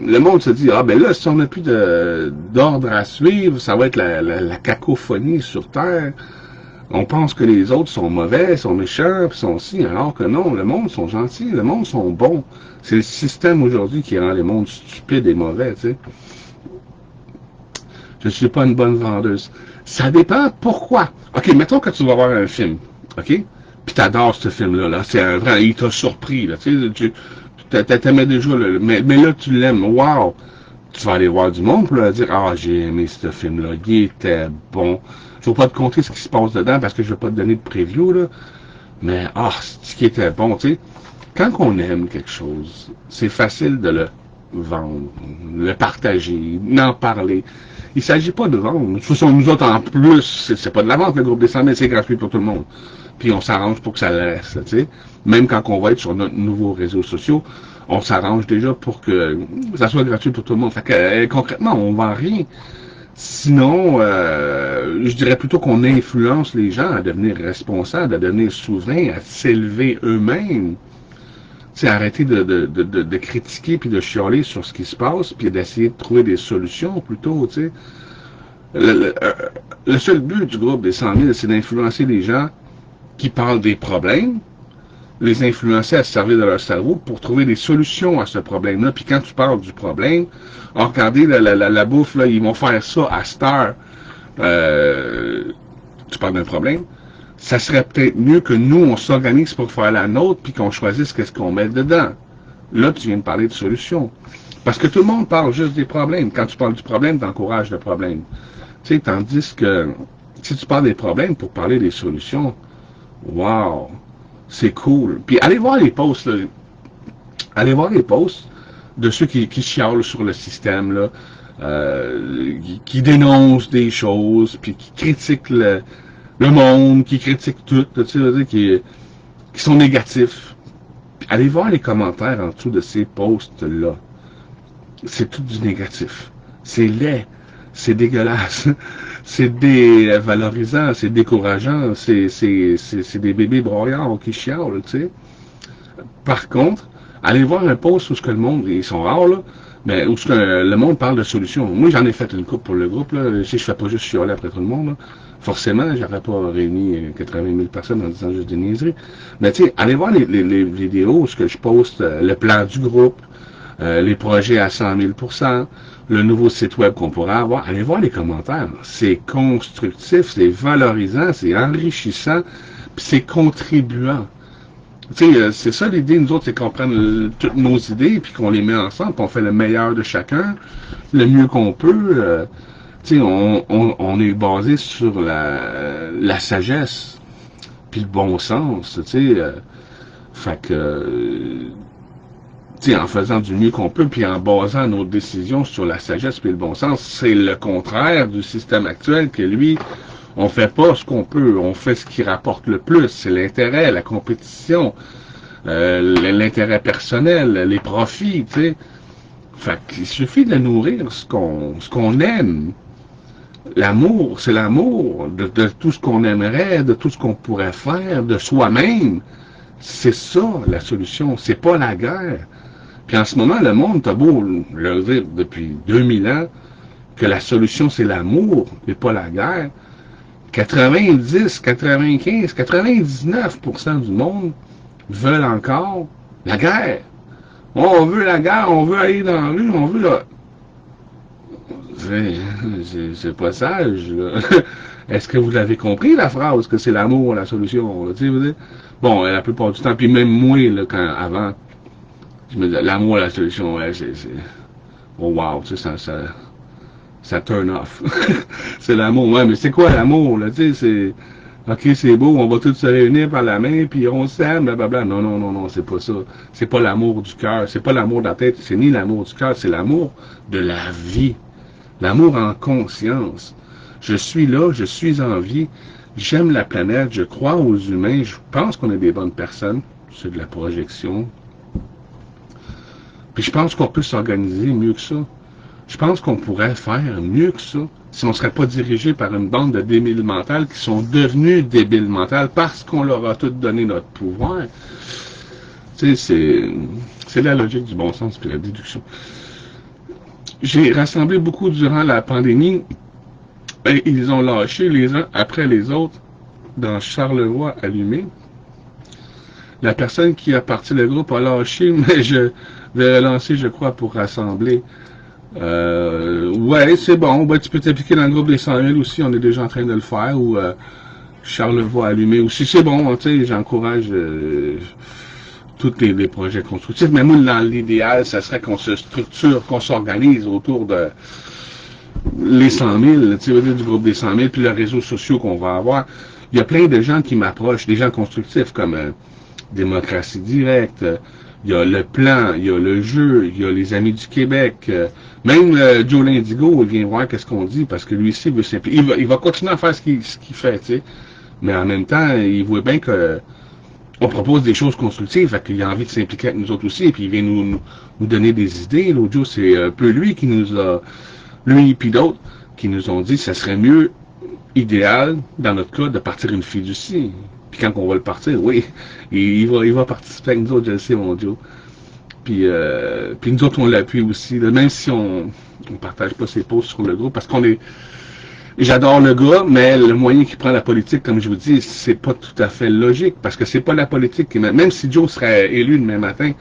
le monde se dit, ah ben là, si on n'a plus d'ordre à suivre, ça va être la cacophonie sur Terre. On pense que les autres sont mauvais, sont méchants, puis sont si, alors que non, le monde sont gentils, le monde sont bons. C'est le système aujourd'hui qui rend le monde stupide et mauvais, tu sais. Je suis pas une bonne vendeuse. Ça dépend pourquoi. OK, mettons que tu vas voir un film, OK? Puis t'adores ce film-là, là. C'est un vrai, il t'a surpris, là. Tu sais, t'aimais déjà, mais là, tu l'aimes. Wow! Tu vas aller voir du monde pour leur dire, ah, j'ai aimé ce film-là, il était bon. Je ne vais pas te conter ce qui se passe dedans parce que je ne vais pas te donner de preview, là. Mais, ah, ce qui était bon, tu sais. Quand on aime quelque chose, c'est facile de le vendre, le partager, d'en parler. Il ne s'agit pas de vendre. De toute façon, nous autres, en plus, c'est pas de la vente, le groupe des 100 000, c'est gratuit pour tout le monde. Puis on s'arrange pour que ça le reste, tu sais. Même quand on va être sur nos nouveaux réseaux sociaux, on s'arrange déjà pour que ça soit gratuit pour tout le monde. Fait que, concrètement, on ne vend rien. Sinon, je dirais plutôt qu'on influence les gens à devenir responsables, à devenir souverains, à s'élever eux-mêmes. C'est arrêter de critiquer puis de chialer sur ce qui se passe, puis d'essayer de trouver des solutions plutôt, tu sais. Le seul but du groupe des 100 000, c'est d'influencer les gens qui parlent des problèmes, les influencer à se servir de leur cerveau pour trouver des solutions à ce problème-là. Puis quand tu parles du problème, regardez la bouffe, là, ils vont faire ça à cette heure. Tu parles d'un problème. Ça serait peut-être mieux que nous, on s'organise pour faire la nôtre, puis qu'on choisisse qu'est-ce qu'on met dedans. Là, tu viens de parler de solutions. Parce que tout le monde parle juste des problèmes. Quand tu parles du problème, tu encourages le problème. Tu sais, tandis que si tu parles des problèmes pour parler des solutions, wow, c'est cool. Puis allez voir les posts, là. Allez voir les posts de ceux qui chialent sur le système, là, qui dénoncent des choses, puis qui critiquent le monde, qui critiquent tout, tu sais, qui sont négatifs. Puis allez voir les commentaires en dessous de ces posts-là. C'est tout du négatif. C'est laid. C'est dégueulasse. C'est dévalorisant. C'est décourageant. C'est des bébés broyards qui chialent, tu sais. Par contre, allez voir un post où ce que le monde, ils sont rares, là, mais où ce que le monde parle de solutions. Moi, j'en ai fait une coupe pour le groupe, là. Si je fais pas juste chialer après tout le monde, là, forcément, j'aurais pas réuni 80 000 personnes en disant juste des niaiseries. Mais tu sais, allez voir les vidéos où ce que je poste, le plan du groupe, les projets à 100 000%, le nouveau site web qu'on pourra avoir. Allez voir les commentaires. C'est constructif, c'est valorisant, c'est enrichissant, puis c'est contribuant. Tu sais, c'est ça l'idée, nous autres, c'est qu'on prenne toutes nos idées, puis qu'on les met ensemble, puis on fait le meilleur de chacun, le mieux qu'on peut. Tu sais, on est basé sur la sagesse, puis le bon sens, tu sais. Fait que, tu sais, en faisant du mieux qu'on peut, puis en basant nos décisions sur la sagesse puis le bon sens, c'est le contraire du système actuel que lui, on fait pas ce qu'on peut, on fait ce qui rapporte le plus, c'est l'intérêt, la compétition, l'intérêt personnel, les profits, tu sais. Fait qu'il suffit de nourrir ce qu'on aime. L'amour, c'est l'amour de tout ce qu'on aimerait, de tout ce qu'on pourrait faire, de soi-même. C'est ça la solution, c'est pas la guerre. Puis en ce moment, le monde, t'as beau le dire depuis 2000 ans, que la solution c'est l'amour et pas la guerre. 90, 95, 99% du monde veulent encore la guerre. On veut la guerre, on veut aller dans la rue, on veut la... C'est pas sage, là. Est-ce que vous l'avez compris, la phrase, que c'est l'amour, la solution, là, tu sais, vous dites? Bon, la plupart du temps, puis même moi, là, avant, je me disais, l'amour, la solution, ouais, c'est... Oh, wow, tu sais, ça turn off. C'est l'amour, ouais, mais c'est quoi l'amour, là, tu sais, c'est... OK, c'est beau, on va tous se réunir par la main, puis on s'aime, blablabla. Non, c'est pas ça. C'est pas l'amour du cœur, c'est pas l'amour de la tête, c'est ni l'amour du cœur, c'est l'amour de la vie. L'amour en conscience. Je suis là, je suis en vie, j'aime la planète, je crois aux humains, je pense qu'on est des bonnes personnes, c'est de la projection. Puis je pense qu'on peut s'organiser mieux que ça. Je pense qu'on pourrait faire mieux que ça si on ne serait pas dirigé par une bande de débiles mentales qui sont devenus débiles mentales parce qu'on leur a tout donné notre pouvoir. Tu sais, c'est la logique du bon sens puis la déduction. J'ai rassemblé beaucoup durant la pandémie et ils ont lâché les uns après les autres dans Charlevoix allumé. La personne qui a parti le groupe a lâché, mais je vais relancer, je crois, pour rassembler. Ouais, c'est bon. Ben, tu peux t'appliquer dans le groupe des 100 000 aussi. On est déjà en train de le faire. Ou Charlevoix allumé aussi. C'est bon. Tu sais, j'encourage tous les projets constructifs. Mais moi, dans l'idéal, ça serait qu'on se structure, qu'on s'organise autour de les 100 000, tu sais, du groupe des 100 000, puis les réseaux sociaux qu'on va avoir. Il y a plein de gens qui m'approchent, des gens constructifs comme Démocratie Directe, il y a le plan, il y a le jeu, il y a les Amis du Québec, même Joe Lindigo, il vient voir qu'est-ce qu'on dit, parce que lui aussi, il veut simplifier. Il va continuer à faire ce qu'il fait, tu sais. Mais en même temps, il voit bien que on propose des choses constructives, fait qu'il a envie de s'impliquer avec nous autres aussi, et puis il vient nous donner des idées. L'autre jour, c'est un peu lui puis d'autres, qui nous ont dit que ça serait mieux, idéal, dans notre cas, de partir une fiducie. Puis quand on va le partir, oui, il va participer avec nous autres, je le sais, mon Joe. Puis nous autres, on l'appuie aussi, là, même si on partage pas ses posts sur le groupe, parce qu'on est... J'adore le gars, mais le moyen qu'il prend la politique, comme je vous dis, c'est pas tout à fait logique, parce que c'est pas la politique qui... Même si Joe serait élu demain matin,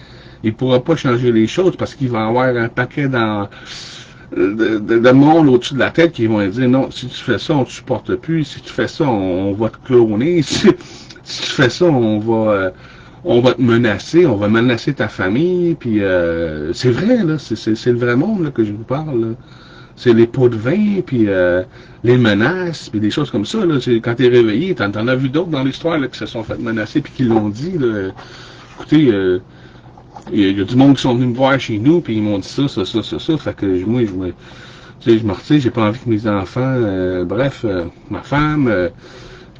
il pourra pas changer les choses, parce qu'il va avoir un paquet de monde au-dessus de la tête qui vont dire non, si tu fais ça, on te supporte plus, si tu fais ça, on va te cloner, si tu fais ça, on va te menacer, on va menacer ta famille, puis c'est vrai, là, c'est le vrai monde là, que je vous parle, là. C'est les pots de vin, puis les menaces, puis des choses comme ça, là. Quand t'es réveillé, t'en as vu d'autres dans l'histoire là, qui se sont fait menacer, puis qui l'ont dit, là. Écoutez, il y a du monde qui sont venus me voir chez nous, puis ils m'ont dit ça. Fait que moi, je me retire, j'ai pas envie que mes enfants, ma femme,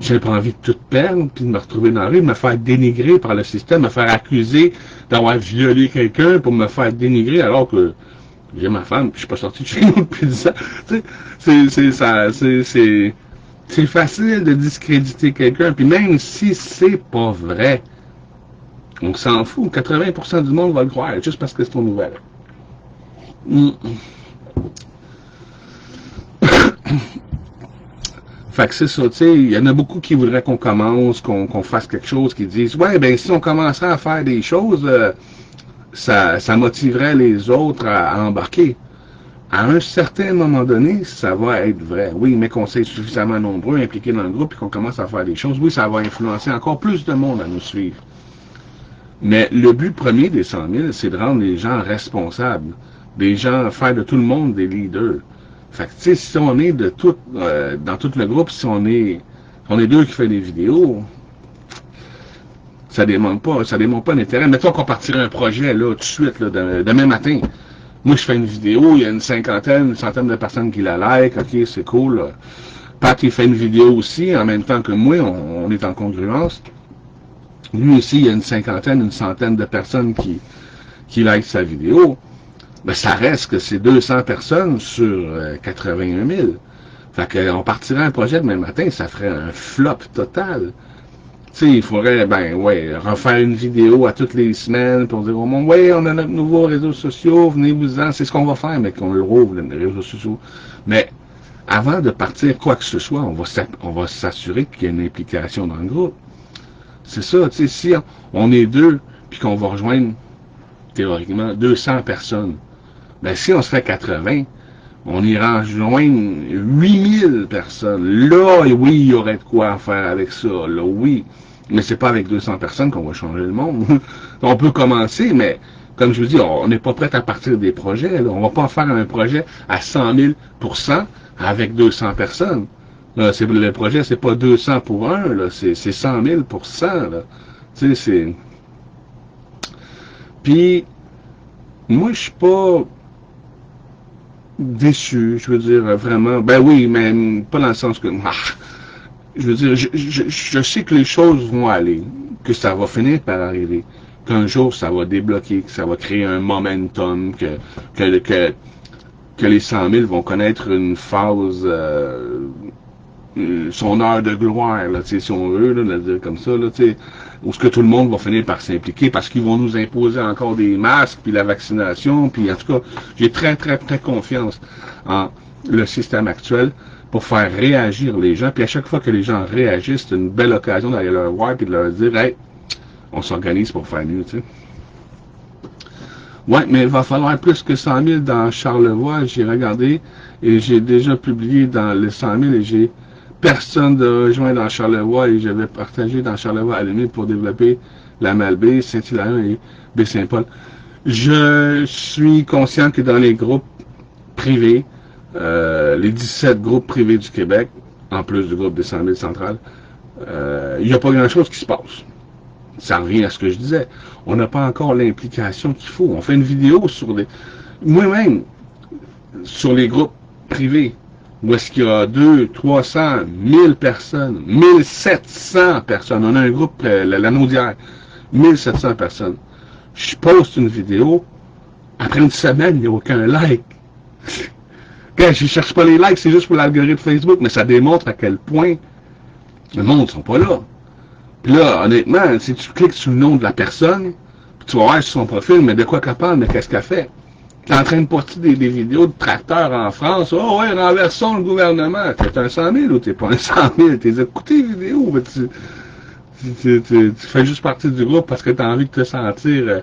j'ai pas envie de tout perdre, puis de me retrouver dans la rue, de me faire dénigrer par le système, me faire accuser d'avoir violé quelqu'un pour me faire dénigrer, alors que j'ai ma femme, puis je suis pas sorti de chez nous depuis 10 ans. C'est facile de discréditer quelqu'un, puis même si c'est pas vrai, on s'en fout. 80% du monde va le croire, juste parce que c'est ton nouvelle. Fait que c'est ça, tu sais, il y en a beaucoup qui voudraient qu'on commence, qu'on fasse quelque chose, qui disent, ouais, ben si on commençait à faire des choses, ça motiverait les autres à embarquer. À un certain moment donné, ça va être vrai. Oui, mais qu'on soit suffisamment nombreux, impliqués dans le groupe, et qu'on commence à faire des choses, oui, ça va influencer encore plus de monde à nous suivre. Mais le but premier des 100 000, c'est de rendre les gens responsables. Des gens, faire de tout le monde des leaders. Fait que, tu sais, si on est de tout, dans tout le groupe, si on est deux qui fait des vidéos, ça démontre pas d'intérêt. Mettons qu'on partirait un projet, là, tout de suite, là, demain matin. Moi, je fais une vidéo, il y a une centaine de personnes qui la like, ok, c'est cool. Pat, il fait une vidéo aussi, en même temps que moi, on est en congruence. Lui aussi, il y a une centaine de personnes qui like sa vidéo. Ben, ça reste que c'est 200 personnes sur 81 000. Fait qu'on partirait un projet demain matin, ça ferait un flop total. Tu sais, il faudrait, refaire une vidéo à toutes les semaines pour dire au monde, ouais, on a notre nouveau réseau social, venez-vous-en, c'est ce qu'on va faire, mais qu'on le rouvre, les réseaux sociaux. Mais, avant de partir quoi que ce soit, on va s'assurer qu'il y a une implication dans le groupe. C'est ça, tu sais, si on est deux, puis qu'on va rejoindre, théoriquement, 200 personnes, ben si on se fait 80, on ira rejoindre 8000 personnes. Là, oui, il y aurait de quoi faire avec ça, là, oui. Mais c'est pas avec 200 personnes qu'on va changer le monde. On peut commencer, mais, comme je vous dis, on n'est pas prêt à partir des projets, là. On va pas faire un projet à 100 000% avec 200 personnes. Là, le projet, c'est pas 200 pour 1, là, c'est 100 000%, là. Tu sais, c'est... Puis, moi, je suis pas déçu, je veux dire, vraiment. Ben oui, mais pas dans le sens que... je veux dire, je sais que les choses vont aller, que ça va finir par arriver. qu'un jour ça va débloquer, que ça va créer un momentum, que les 100 000 vont connaître une phase, son heure de gloire, là, si on veut, là, le dire comme ça, là, où ce que tout le monde va finir par s'impliquer parce qu'ils vont nous imposer encore des masques, puis la vaccination, puis en tout cas, j'ai très, très, très confiance en le système actuel pour faire réagir les gens, puis à chaque fois que les gens réagissent, c'est une belle occasion d'aller leur voir et de leur dire, hey, on s'organise pour faire mieux, tu sais. Ouais, mais il va falloir plus que 100 000 dans Charlevoix, j'ai regardé, et j'ai déjà publié dans les 100 000, et j'ai personne de rejoint dans Charlevoix, et je vais partager dans Charlevoix à la limite pour développer la Malbaie, Saint-Hilaire et Baie-Saint-Paul. Je suis conscient que dans les groupes privés, les 17 groupes privés du Québec, en plus du groupe des 100 000 centrales, il n'y a pas grand-chose qui se passe. Ça revient à ce que je disais. On n'a pas encore l'implication qu'il faut. On fait une vidéo sur des... Moi-même, sur les groupes privés, où est-ce qu'il y a 200, 300, 1000 personnes, 1700 personnes. On a un groupe, la Naudière, 1700 personnes. Je poste une vidéo, après une semaine, il n'y a aucun like. Quand je cherche pas les likes, c'est juste pour l'algorithme Facebook, mais ça démontre à quel point le monde ne sont pas là. Puis là, honnêtement, si tu cliques sur le nom de la personne, puis tu vas voir sur son profil, mais de quoi qu'elle parle, mais qu'est-ce qu'elle fait? Tu es en train de poster des vidéos de tracteurs en France. Oh ouais, renversons le gouvernement. T'es un 100 000 ou t'es pas un 100 000? T'es écouté les vidéos, mais tu fais juste partie du groupe parce que tu as envie de te sentir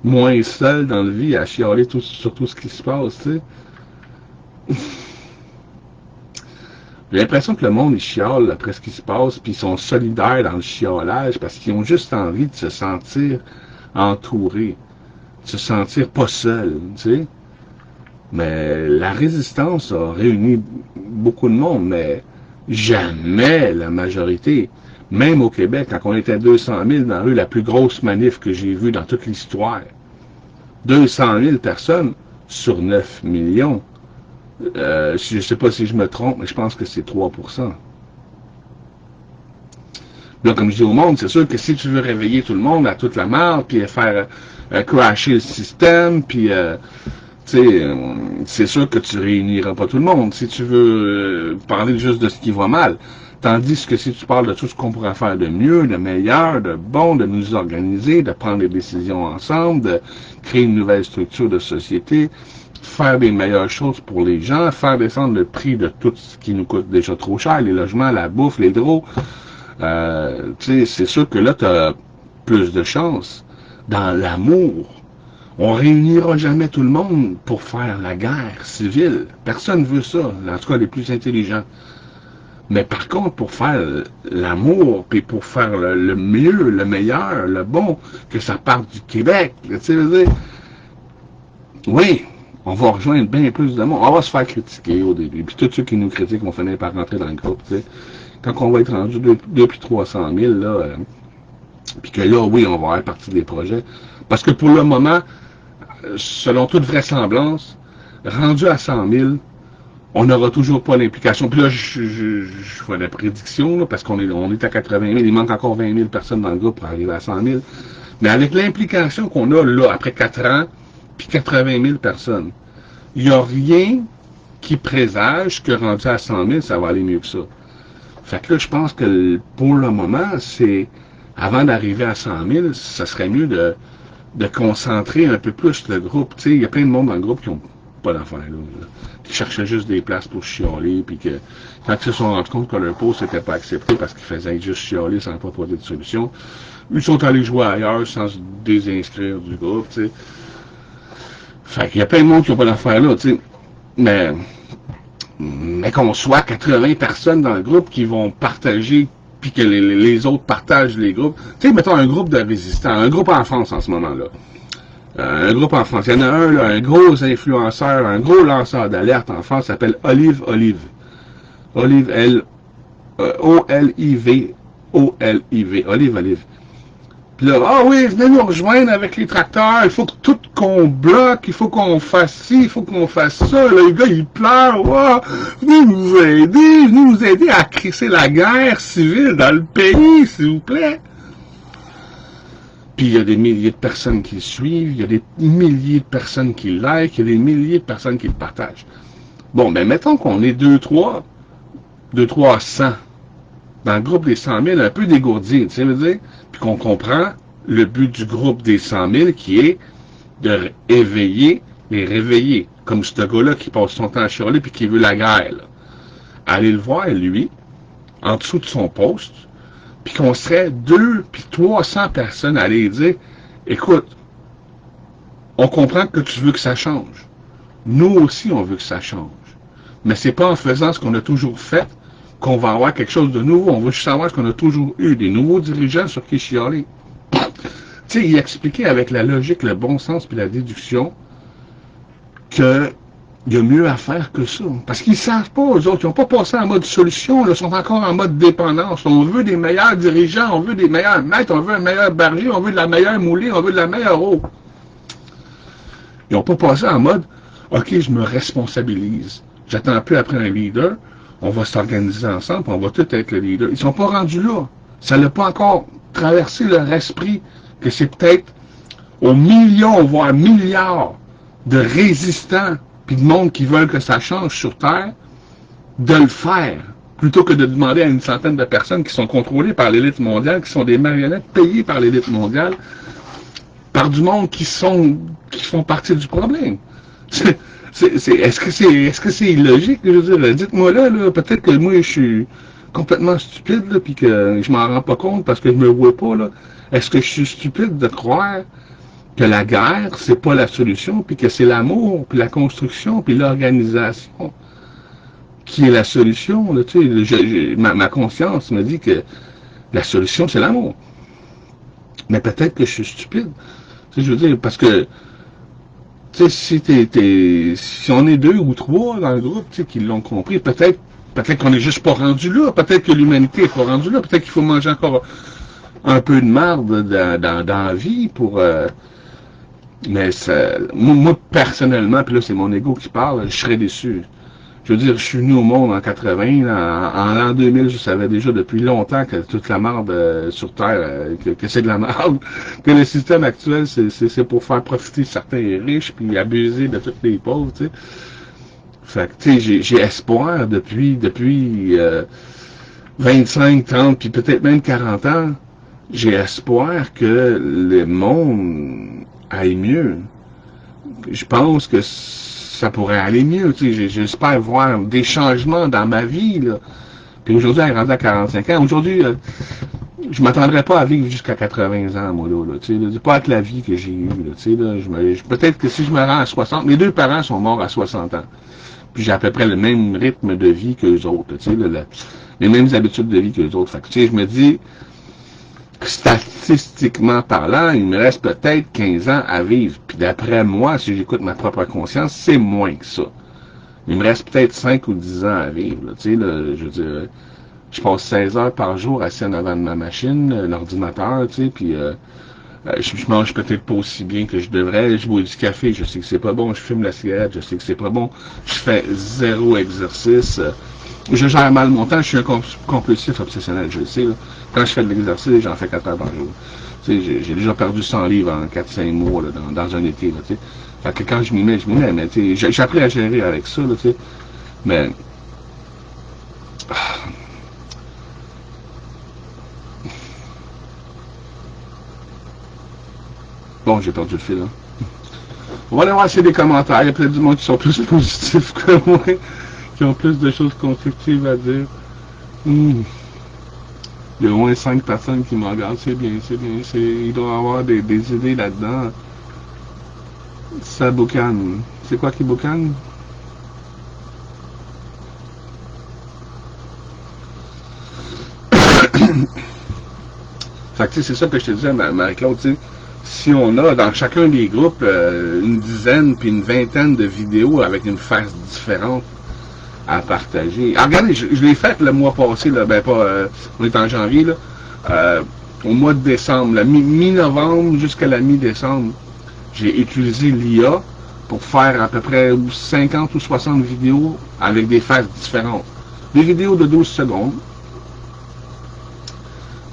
moins seul dans la vie à chialer sur tout ce qui se passe, tu sais. J'ai l'impression que le monde, il chiale après ce qui se passe, puis ils sont solidaires dans le chiolage, parce qu'ils ont juste envie de se sentir entourés, de se sentir pas seuls, tu sais. Mais la résistance a réuni beaucoup de monde, mais jamais la majorité. Même au Québec, quand on était 200 000 dans la rue, la plus grosse manif que j'ai vue dans toute l'histoire. 200 000 personnes sur 9 millions. Je ne sais pas si je me trompe, mais je pense que c'est 3%. Là, comme je dis au monde, c'est sûr que si tu veux réveiller tout le monde à toute la marde, puis faire crasher le système, puis c'est sûr que tu réuniras pas tout le monde. Si tu veux parler juste de ce qui va mal, tandis que si tu parles de tout ce qu'on pourrait faire de mieux, de meilleur, de bon, de nous organiser, de prendre des décisions ensemble, de créer une nouvelle structure de société, faire des meilleures choses pour les gens, faire descendre le prix de tout ce qui nous coûte déjà trop cher, les logements, la bouffe, l'hydro. C'est sûr que là, tu as plus de chance. Dans l'amour, on réunira jamais tout le monde pour faire la guerre civile. Personne ne veut ça, en tout cas les plus intelligents. Mais par contre, pour faire l'amour, puis pour faire le mieux, le meilleur, le bon, que ça parte du Québec, tu sais, oui, on va rejoindre bien plus de monde. On va se faire critiquer au début. Puis tous ceux qui nous critiquent vont finir par rentrer dans le groupe, tu sais. Quand on va être rendu depuis 300 000, là, puis que là, oui, on va avoir partie des projets. Parce que pour le moment, selon toute vraisemblance, rendu à 100 000, on n'aura toujours pas l'implication. Puis là, je fais la prédiction, là, parce qu'on est à 80 000, il manque encore 20 000 personnes dans le groupe pour arriver à 100 000. Mais avec l'implication qu'on a là, après 4 ans, puis 80 000 personnes, il n'y a rien qui présage que rendu à 100 000, ça va aller mieux que ça. Fait que là, je pense que pour le moment, c'est, avant d'arriver à 100 000, ça serait mieux de concentrer un peu plus le groupe. Tu sais, il y a plein de monde dans le groupe qui n'ont pas d'affaires là, qui cherchaient juste des places pour chialer, puis que quand ils se sont rendus compte que leur pause n'était pas accepté parce qu'ils faisaient juste chialer sans proposer de solution, ils sont allés jouer ailleurs sans se désinscrire du groupe, tu sais. Fait qu'il y a plein de monde qui n'ont pas d'affaires là, tu sais. Mais qu'on soit 80 personnes dans le groupe qui vont partager, puis que les autres partagent les groupes. Tu sais, mettons un groupe de résistants, un groupe en France en ce moment-là. Un groupe en France. Il y en a un, là, un gros influenceur, un gros lanceur d'alerte en France, s'appelle Olive. Olive, O-L-I-V. Olive. Puis là, ah oui, venez nous rejoindre avec les tracteurs, il faut que tout qu'on bloque, il faut qu'on fasse ci, il faut qu'on fasse ça. Là, le gars, il pleure, oh, venez nous aider à crisser la guerre civile dans le pays, s'il vous plaît. Puis il y a des milliers de personnes qui le suivent, il y a des milliers de personnes qui le like, il y a des milliers de personnes qui le partagent. Bon, ben mettons qu'on est 2-3 à 100 dans le groupe des 100 000, un peu dégourdi, tu sais, veux dire, puis qu'on comprend le but du groupe des 100 000 qui est de éveiller les réveiller, comme ce gars-là qui passe son temps à chialer puis qui veut la guerre, là. Allez le voir, lui, en dessous de son poste, puis qu'on serait 2 puis 300 personnes à aller dire, écoute, on comprend que tu veux que ça change. Nous aussi, on veut que ça change. Mais c'est pas en faisant ce qu'on a toujours fait qu'on va avoir quelque chose de nouveau. On veut juste savoir ce qu'on a toujours eu, des nouveaux dirigeants sur qui chialer. Tu sais, il expliquait avec la logique, le bon sens puis la déduction qu'il y a mieux à faire que ça. Parce qu'ils ne savent pas, eux autres, ils n'ont pas passé en mode solution, ils sont encore en mode dépendance. On veut des meilleurs dirigeants, on veut des meilleurs maîtres, on veut un meilleur baril, on veut de la meilleure moulée, on veut de la meilleure eau. Ils n'ont pas passé en mode, OK, je me responsabilise. J'attends plus après un leader, on va s'organiser ensemble, on va tous être le leader. Ils ne sont pas rendus là. Ça n'a pas encore traversé leur esprit que c'est peut-être aux millions, voire milliards de résistants puis de monde qui veulent que ça change sur Terre, de le faire, plutôt que de demander à une centaine de personnes qui sont contrôlées par l'élite mondiale, qui sont des marionnettes payées par l'élite mondiale, par du monde qui font partie du problème. Est-ce que c'est illogique? Je veux dire, dites-moi là, peut-être que moi je suis complètement stupide, là, puis que je m'en rends pas compte parce que je me vois pas, là. Est-ce que je suis stupide de croire que la guerre, c'est pas la solution, puis que c'est l'amour, puis la construction, puis l'organisation qui est la solution, là, tu sais, ma conscience me dit que la solution, c'est l'amour. Mais peut-être que je suis stupide. Tu sais, je veux dire, parce que tu sais, si on est 2 ou 3 dans le groupe, tu sais, qui l'ont compris, peut-être qu'on n'est juste pas rendu là, peut-être que l'humanité n'est pas rendue là, peut-être qu'il faut manger encore un peu de marde dans la vie pour... mais ça, moi, personnellement, puis là, c'est mon ego qui parle, je serais déçu. Je veux dire, je suis venu au monde en 80, en l'an 2000, je savais déjà depuis longtemps que toute la marde sur Terre, que c'est de la marde, que le système actuel, c'est pour faire profiter certains riches, puis abuser de tous les pauvres, tu sais. Fait que, tu sais, j'ai espoir depuis 25, 30, puis peut-être même 40 ans, j'ai espoir que le monde aille mieux. Je pense que ça pourrait aller mieux, tu sais, j'espère voir des changements dans ma vie, là. Puis aujourd'hui, elle est rendue à 45 ans. Aujourd'hui, je m'attendrais pas à vivre jusqu'à 80 ans, moi, là, tu sais, pas avec la vie que j'ai eue, là, tu sais, là, peut-être que si je me rends à 60, mes 2 parents sont morts à 60 ans. Puis j'ai à peu près le même rythme de vie qu'eux autres, tu sais, les mêmes habitudes de vie qu'eux autres. Fait que, tu sais, je me dis, statistiquement parlant, il me reste peut-être 15 ans à vivre. Puis d'après moi, si j'écoute ma propre conscience, c'est moins que ça. Il me reste peut-être 5 ou 10 ans à vivre. Là. Tu sais, là, je veux dire, je passe 16 heures par jour assis en avant de ma machine, l'ordinateur, tu sais, puis je mange peut-être pas aussi bien que je devrais. Je bois du café, je sais que c'est pas bon. Je fume la cigarette, je sais que c'est pas bon. Je fais 0 exercice. Je gère mal mon temps, je suis un compulsif obsessionnel, je le sais. Là. Quand je fais de l'exercice, j'en fais 4 heures par jour. Tu sais, j'ai déjà perdu 100 livres en 4-5 mois là, dans un été. Là, tu sais. Fait que quand je m'y mets, mais tu sais, j'ai appris à gérer avec ça, là, tu sais. Mais bon, j'ai perdu le fil. Hein. On va aller voir s'il y a des commentaires. Il y a peut-être du monde qui sont plus positifs que moi, qui ont plus de choses constructives à dire. Il y a au moins 5 personnes qui me regardent, c'est bien, c'est bien. Il doit y avoir des idées là-dedans. Ça boucane. C'est quoi qui boucane? Fait que c'est ça que je te disais, Marie-Claude, tu sais. Si on a dans chacun des groupes une dizaine puis une vingtaine de vidéos avec une face différente à partager. Ah, regardez, je l'ai fait le mois passé, là, ben pas, on est en janvier, là, au mois de décembre, la mi-novembre jusqu'à la mi-décembre, j'ai utilisé l'IA pour faire à peu près 50 ou 60 vidéos avec des faces différentes. Des vidéos de 12 secondes.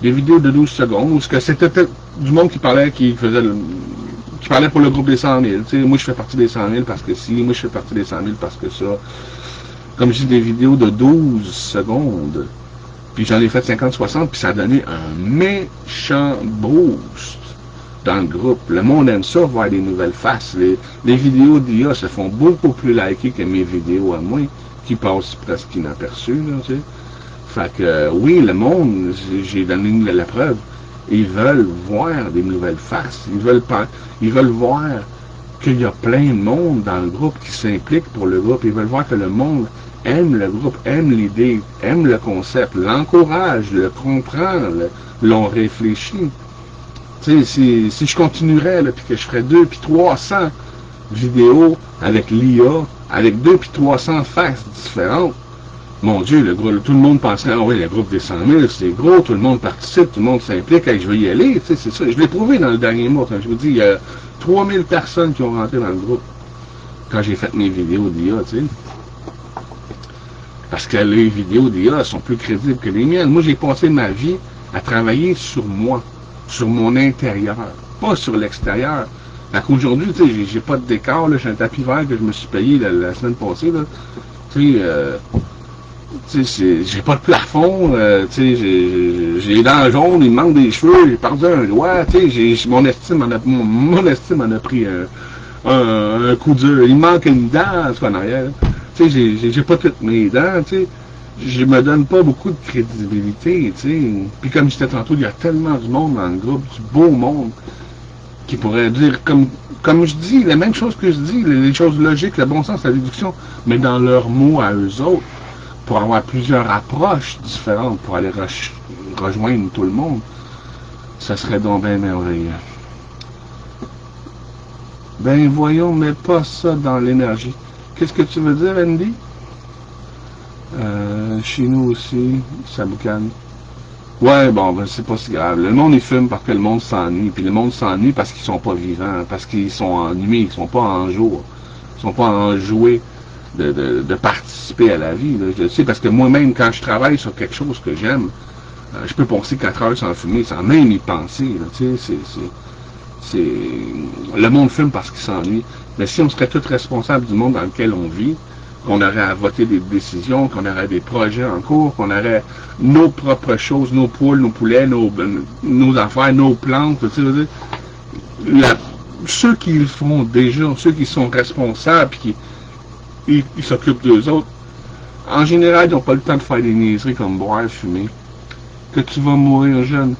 Des vidéos de 12 secondes, où c'était du monde qui parlait, qui parlait pour le groupe des 100 000. Tu sais, moi, je fais partie des 100 000 parce que si, moi, je fais partie des 100 000 parce que ça. Comme je dis, des vidéos de 12 secondes. Puis j'en ai fait 50-60, puis ça a donné un méchant boost dans le groupe. Le monde aime ça, voir des nouvelles faces. Les vidéos d'IA se font beaucoup plus liker que mes vidéos à moi, qui passent presque inaperçues, là, tu sais. Fait que, oui, le monde, j'ai donné la preuve, ils veulent voir des nouvelles faces. Ils veulent voir qu'il y a plein de monde dans le groupe qui s'implique pour le groupe. Ils veulent voir que le monde aime le groupe, aime l'idée, aime le concept, l'encourage, le comprend, l'ont réfléchi. Tu sais, si je continuerais, là, puis que je ferais 2 puis 300 vidéos avec l'IA, avec 2 puis 300 faces différentes, mon Dieu, tout le monde penserait, ah oui, le groupe des 100 000, c'est gros, tout le monde participe, tout le monde s'implique, je vais y aller, tu sais, c'est ça. Je l'ai prouvé dans le dernier mois, quand je vous dis, il y a 3000 personnes qui ont rentré dans le groupe quand j'ai fait mes vidéos d'IA, tu sais. Parce que les vidéos d'IA sont plus crédibles que les miennes. Moi, j'ai passé ma vie à travailler sur moi, sur mon intérieur, pas sur l'extérieur. Fait qu'aujourd'hui, tu sais, j'ai pas de décor, là, j'ai un tapis vert que je me suis payé la semaine passée, là. Tu sais, j'ai pas de plafond, tu sais, j'ai les dents jaunes, il me manque des cheveux, j'ai perdu un doigt, tu sais, mon estime en a pris un coup dur. Il me manque une dent, en arrière. Tu sais, j'ai pas toutes mes dents, tu sais. Je me donne pas beaucoup de crédibilité, tu sais. Puis comme je disais tantôt, il y a tellement du monde dans le groupe, du beau monde, qui pourrait dire, comme je dis, la même chose que je dis, les choses logiques, le bon sens, la déduction, mais dans leurs mots à eux autres, pour avoir plusieurs approches différentes, pour aller rejoindre tout le monde, ça serait donc bien merveilleux. Ben voyons, mais pas ça dans l'énergie. Qu'est-ce que tu veux dire, Andy? Chez nous aussi, ça boucane. Ouais, bon, ben c'est pas si grave. Le monde, il fume parce que le monde s'ennuie. Puis le monde s'ennuie parce qu'ils sont pas vivants, parce qu'ils sont ennuyés, ils sont pas en jour. Ils sont pas enjoués de participer à la vie. Là. Je sais, parce que moi-même, quand je travaille sur quelque chose que j'aime, je peux passer 4 heures sans fumer, sans même y penser. Là, tu sais, le monde fume parce qu'il s'ennuie. Mais si on serait tous responsables du monde dans lequel on vit, qu'on aurait à voter des décisions, qu'on aurait des projets en cours, qu'on aurait nos propres choses, nos poules, nos poulets, nos affaires, nos plantes, tu sais, ceux qui le font déjà, ceux qui sont responsables, qui ils s'occupent d'eux autres, en général, ils n'ont pas le temps de faire des niaiseries comme boire, fumer. Que tu vas mourir jeune.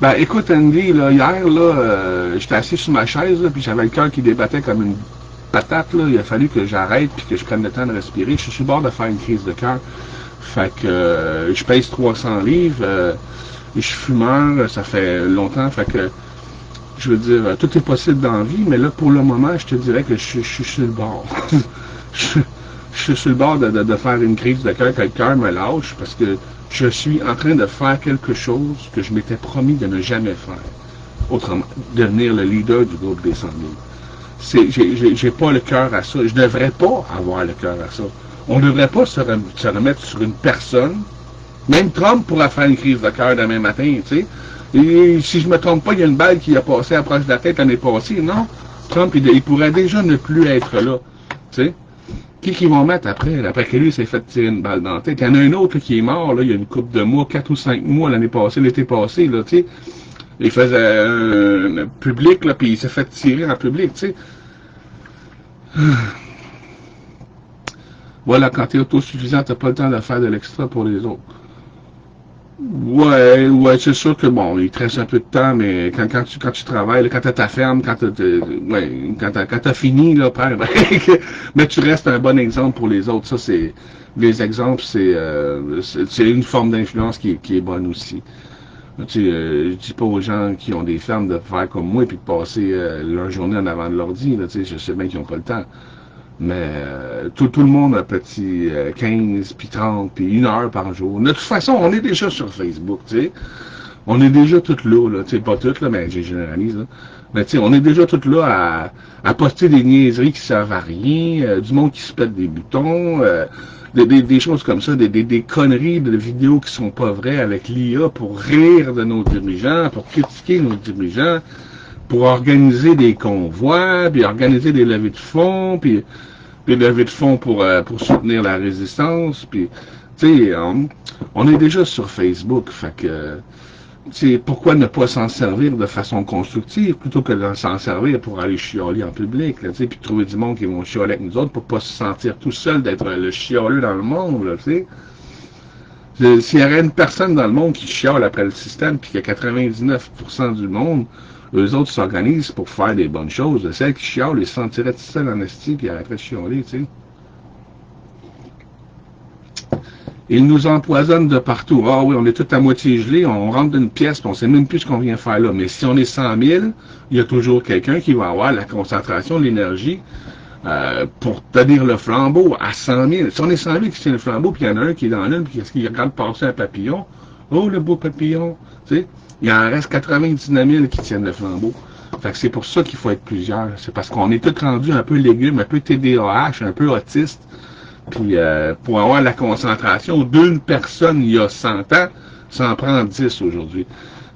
Ben, écoute, Andy, là, hier, là, j'étais assis sur ma chaise, là, puis j'avais le cœur qui débattait comme une patate, là. Il a fallu que j'arrête, puis que je prenne le temps de respirer. Je suis sur le bord de faire une crise de cœur. Fait que je pèse 300 livres, je suis fumeur, ça fait longtemps, fait que, je veux dire, tout est possible dans la vie, mais là, pour le moment, je te dirais que je suis sur le bord. je suis sur le bord de faire une crise de cœur, que le cœur me lâche, parce que je suis en train de faire quelque chose que je m'étais promis de ne jamais faire. Autrement, devenir le leader du groupe des 100 000. J'ai pas le cœur à ça. Je devrais pas avoir le cœur à ça. On ne devrait pas se remettre sur une personne. Même Trump pourra faire une crise de cœur demain matin, tu sais. Et si je me trompe pas, il y a une balle qui a passé approche de la tête l'année passée. Non, Trump, il pourrait déjà ne plus être là, tu sais. Qui qu'ils vont mettre après que lui s'est fait tirer une balle dans la tête? Il y en a un autre qui est mort, là, il y a une couple de mois, 4 ou 5 mois l'année passée, l'été passé, là, tu sais. Il faisait un public, là, puis il s'est fait tirer en public, tu sais. Voilà, quand t'es autosuffisant, t'as pas le temps de faire de l'extra pour les autres. Ouais, c'est sûr que bon, il te reste un peu de temps, mais quand tu travailles, là, quand t'as ta ferme, quand t'as fini, là, mais tu restes un bon exemple pour les autres. Ça, c'est, les exemples, c'est une forme d'influence qui est bonne aussi. Tu sais, je dis pas aux gens qui ont des fermes de faire comme moi et puis de passer leur journée en avant de l'ordi, là, tu sais, je sais bien qu'ils n'ont pas le temps. Mais tout le monde a petit 15, puis 30, puis 1 heure par jour. De toute façon, on est déjà sur Facebook, tu sais. On est déjà toutes là, tu sais, pas toutes, là, mais je généralise, là. Mais tu sais, on est déjà tous là à poster des niaiseries qui servent à rien, du monde qui se pète des boutons, des choses comme ça, des conneries de vidéos qui sont pas vraies avec l'IA pour rire de nos dirigeants, pour critiquer nos dirigeants, pour organiser des convois, puis organiser des levées de fonds, puis des levées de fonds pour soutenir la résistance, puis tu sais, on est déjà sur Facebook, fait que pourquoi ne pas s'en servir de façon constructive plutôt que de s'en servir pour aller chialer en public, là, puis trouver du monde qui vont chialer avec nous autres pour pas se sentir tout seul d'être le chialeux dans le monde, là, tu sais. S'il y avait une personne dans le monde qui chiale après le système, puis qu'il y a 99% du monde, eux autres s'organisent pour faire des bonnes choses. Celles qui chialent, ils se sentiraient tout seuls en esti, puis ils arrêteraient de chialer, tu sais. Ils nous empoisonnent de partout. Ah oui, on est tout à moitié gelé, on rentre dans une pièce, puis on sait même plus ce qu'on vient faire là. Mais si on est 100 000, il y a toujours quelqu'un qui va avoir la concentration, l'énergie pour tenir le flambeau à 100 000. Si on est 100 000 qui tient le flambeau, puis il y en a un qui est dans l'une, puis qui regarde passer un papillon, oh le beau papillon, tu sais, il en reste 99 000 qui tiennent le flambeau. Fait que c'est pour ça qu'il faut être plusieurs. C'est parce qu'on est tous rendus un peu légumes, un peu TDAH, un peu autistes. Puis pour avoir la concentration d'une personne il y a 100 ans, ça en prend 10 aujourd'hui.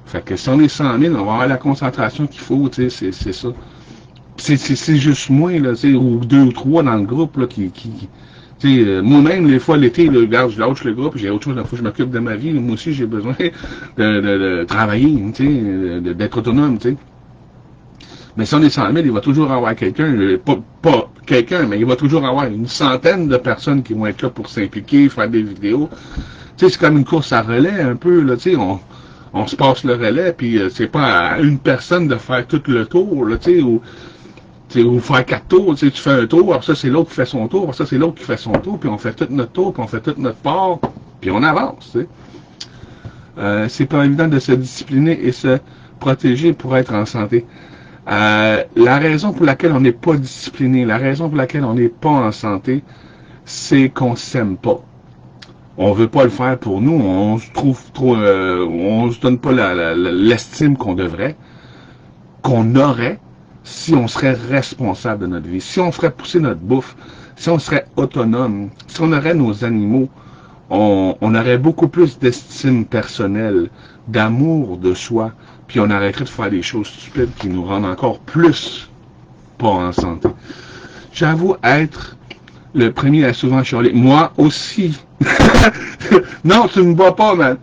Fait que si on est 100 000, on va avoir la concentration qu'il faut, tu sais, c'est ça. C'est juste moi, là, tu sais, ou 2 ou 3 dans le groupe, là, tu sais, moi-même, les fois, l'été, là, regarde, je lâche le groupe, j'ai autre chose, il faut que je m'occupe de ma vie. Moi aussi, j'ai besoin de travailler, tu sais, d'être autonome, tu sais. Mais si on est 100 000, il va toujours avoir quelqu'un, pas quelqu'un, mais il va toujours avoir une centaine de personnes qui vont être là pour s'impliquer, faire des vidéos. Tu sais, c'est comme une course à relais un peu, là, tu sais, on se passe le relais, puis c'est pas à une personne de faire tout le tour, là, tu sais, ou faire 4 tours, tu sais, tu fais un tour, alors ça c'est l'autre qui fait son tour, alors ça c'est l'autre qui fait son tour, puis on fait tout notre tour, puis on fait tout notre part, puis on avance, tu sais. C'est pas évident de se discipliner et se protéger pour être en santé. La raison pour laquelle on n'est pas discipliné, la raison pour laquelle on n'est pas en santé, c'est qu'on s'aime pas. On veut pas le faire pour nous, on se trouve trop, on se donne pas l'estime qu'on devrait, qu'on aurait, si on serait responsable de notre vie, si on ferait pousser notre bouffe, si on serait autonome, si on aurait nos animaux, on aurait beaucoup plus d'estime personnelle, d'amour de soi, puis on arrêterait de faire des choses stupides qui nous rendent encore plus pas en santé. J'avoue être le premier à souvent chialer. Moi aussi. Non, tu me vois pas, man.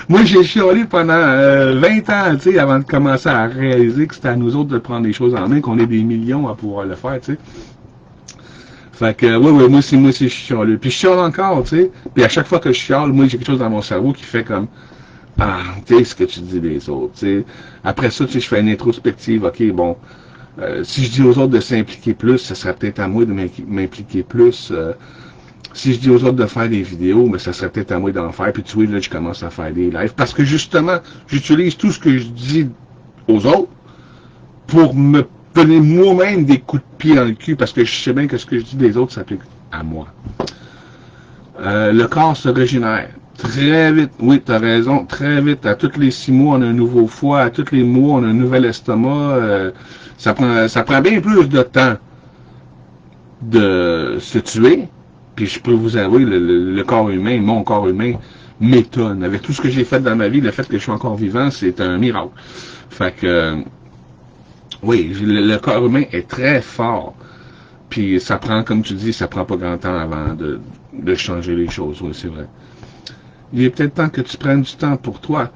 Moi, j'ai chialé pendant 20 ans, tu sais, avant de commencer à réaliser que c'était à nous autres de prendre les choses en main, qu'on est des millions à pouvoir le faire, tu sais. Fait que, ouais, moi, c'est je chiale. Puis je chiale encore, tu sais. Puis à chaque fois que je chiale, moi, j'ai quelque chose dans mon cerveau qui fait comme, ah, tu sais, ce que tu dis des autres, tu sais. Après ça, tu sais, je fais une introspective, ok, bon, si je dis aux autres de s'impliquer plus, ça serait peut-être à moi de m'impliquer plus. Si je dis aux autres de faire des vidéos, mais ça serait peut-être à moi d'en faire. Puis tu vois, là, je commence à faire des lives. Parce que justement, j'utilise tout ce que je dis aux autres pour me donner moi-même des coups de pied dans le cul. Parce que je sais bien que ce que je dis des autres s'applique à moi. Le corps se régénère. Très vite, oui, tu as raison, très vite. À tous les 6 mois, on a un nouveau foie. À tous les mois, on a un nouvel estomac. Ça prend bien plus de temps de se tuer. Puis je peux vous avouer, le corps humain, mon corps humain, m'étonne. Avec tout ce que j'ai fait dans ma vie, le fait que je suis encore vivant, c'est un miracle. Fait que, oui, le corps humain est très fort. Puis ça prend, comme tu dis, ça prend pas grand temps avant de changer les choses. Oui, c'est vrai. Il est peut-être temps que tu prennes du temps pour toi.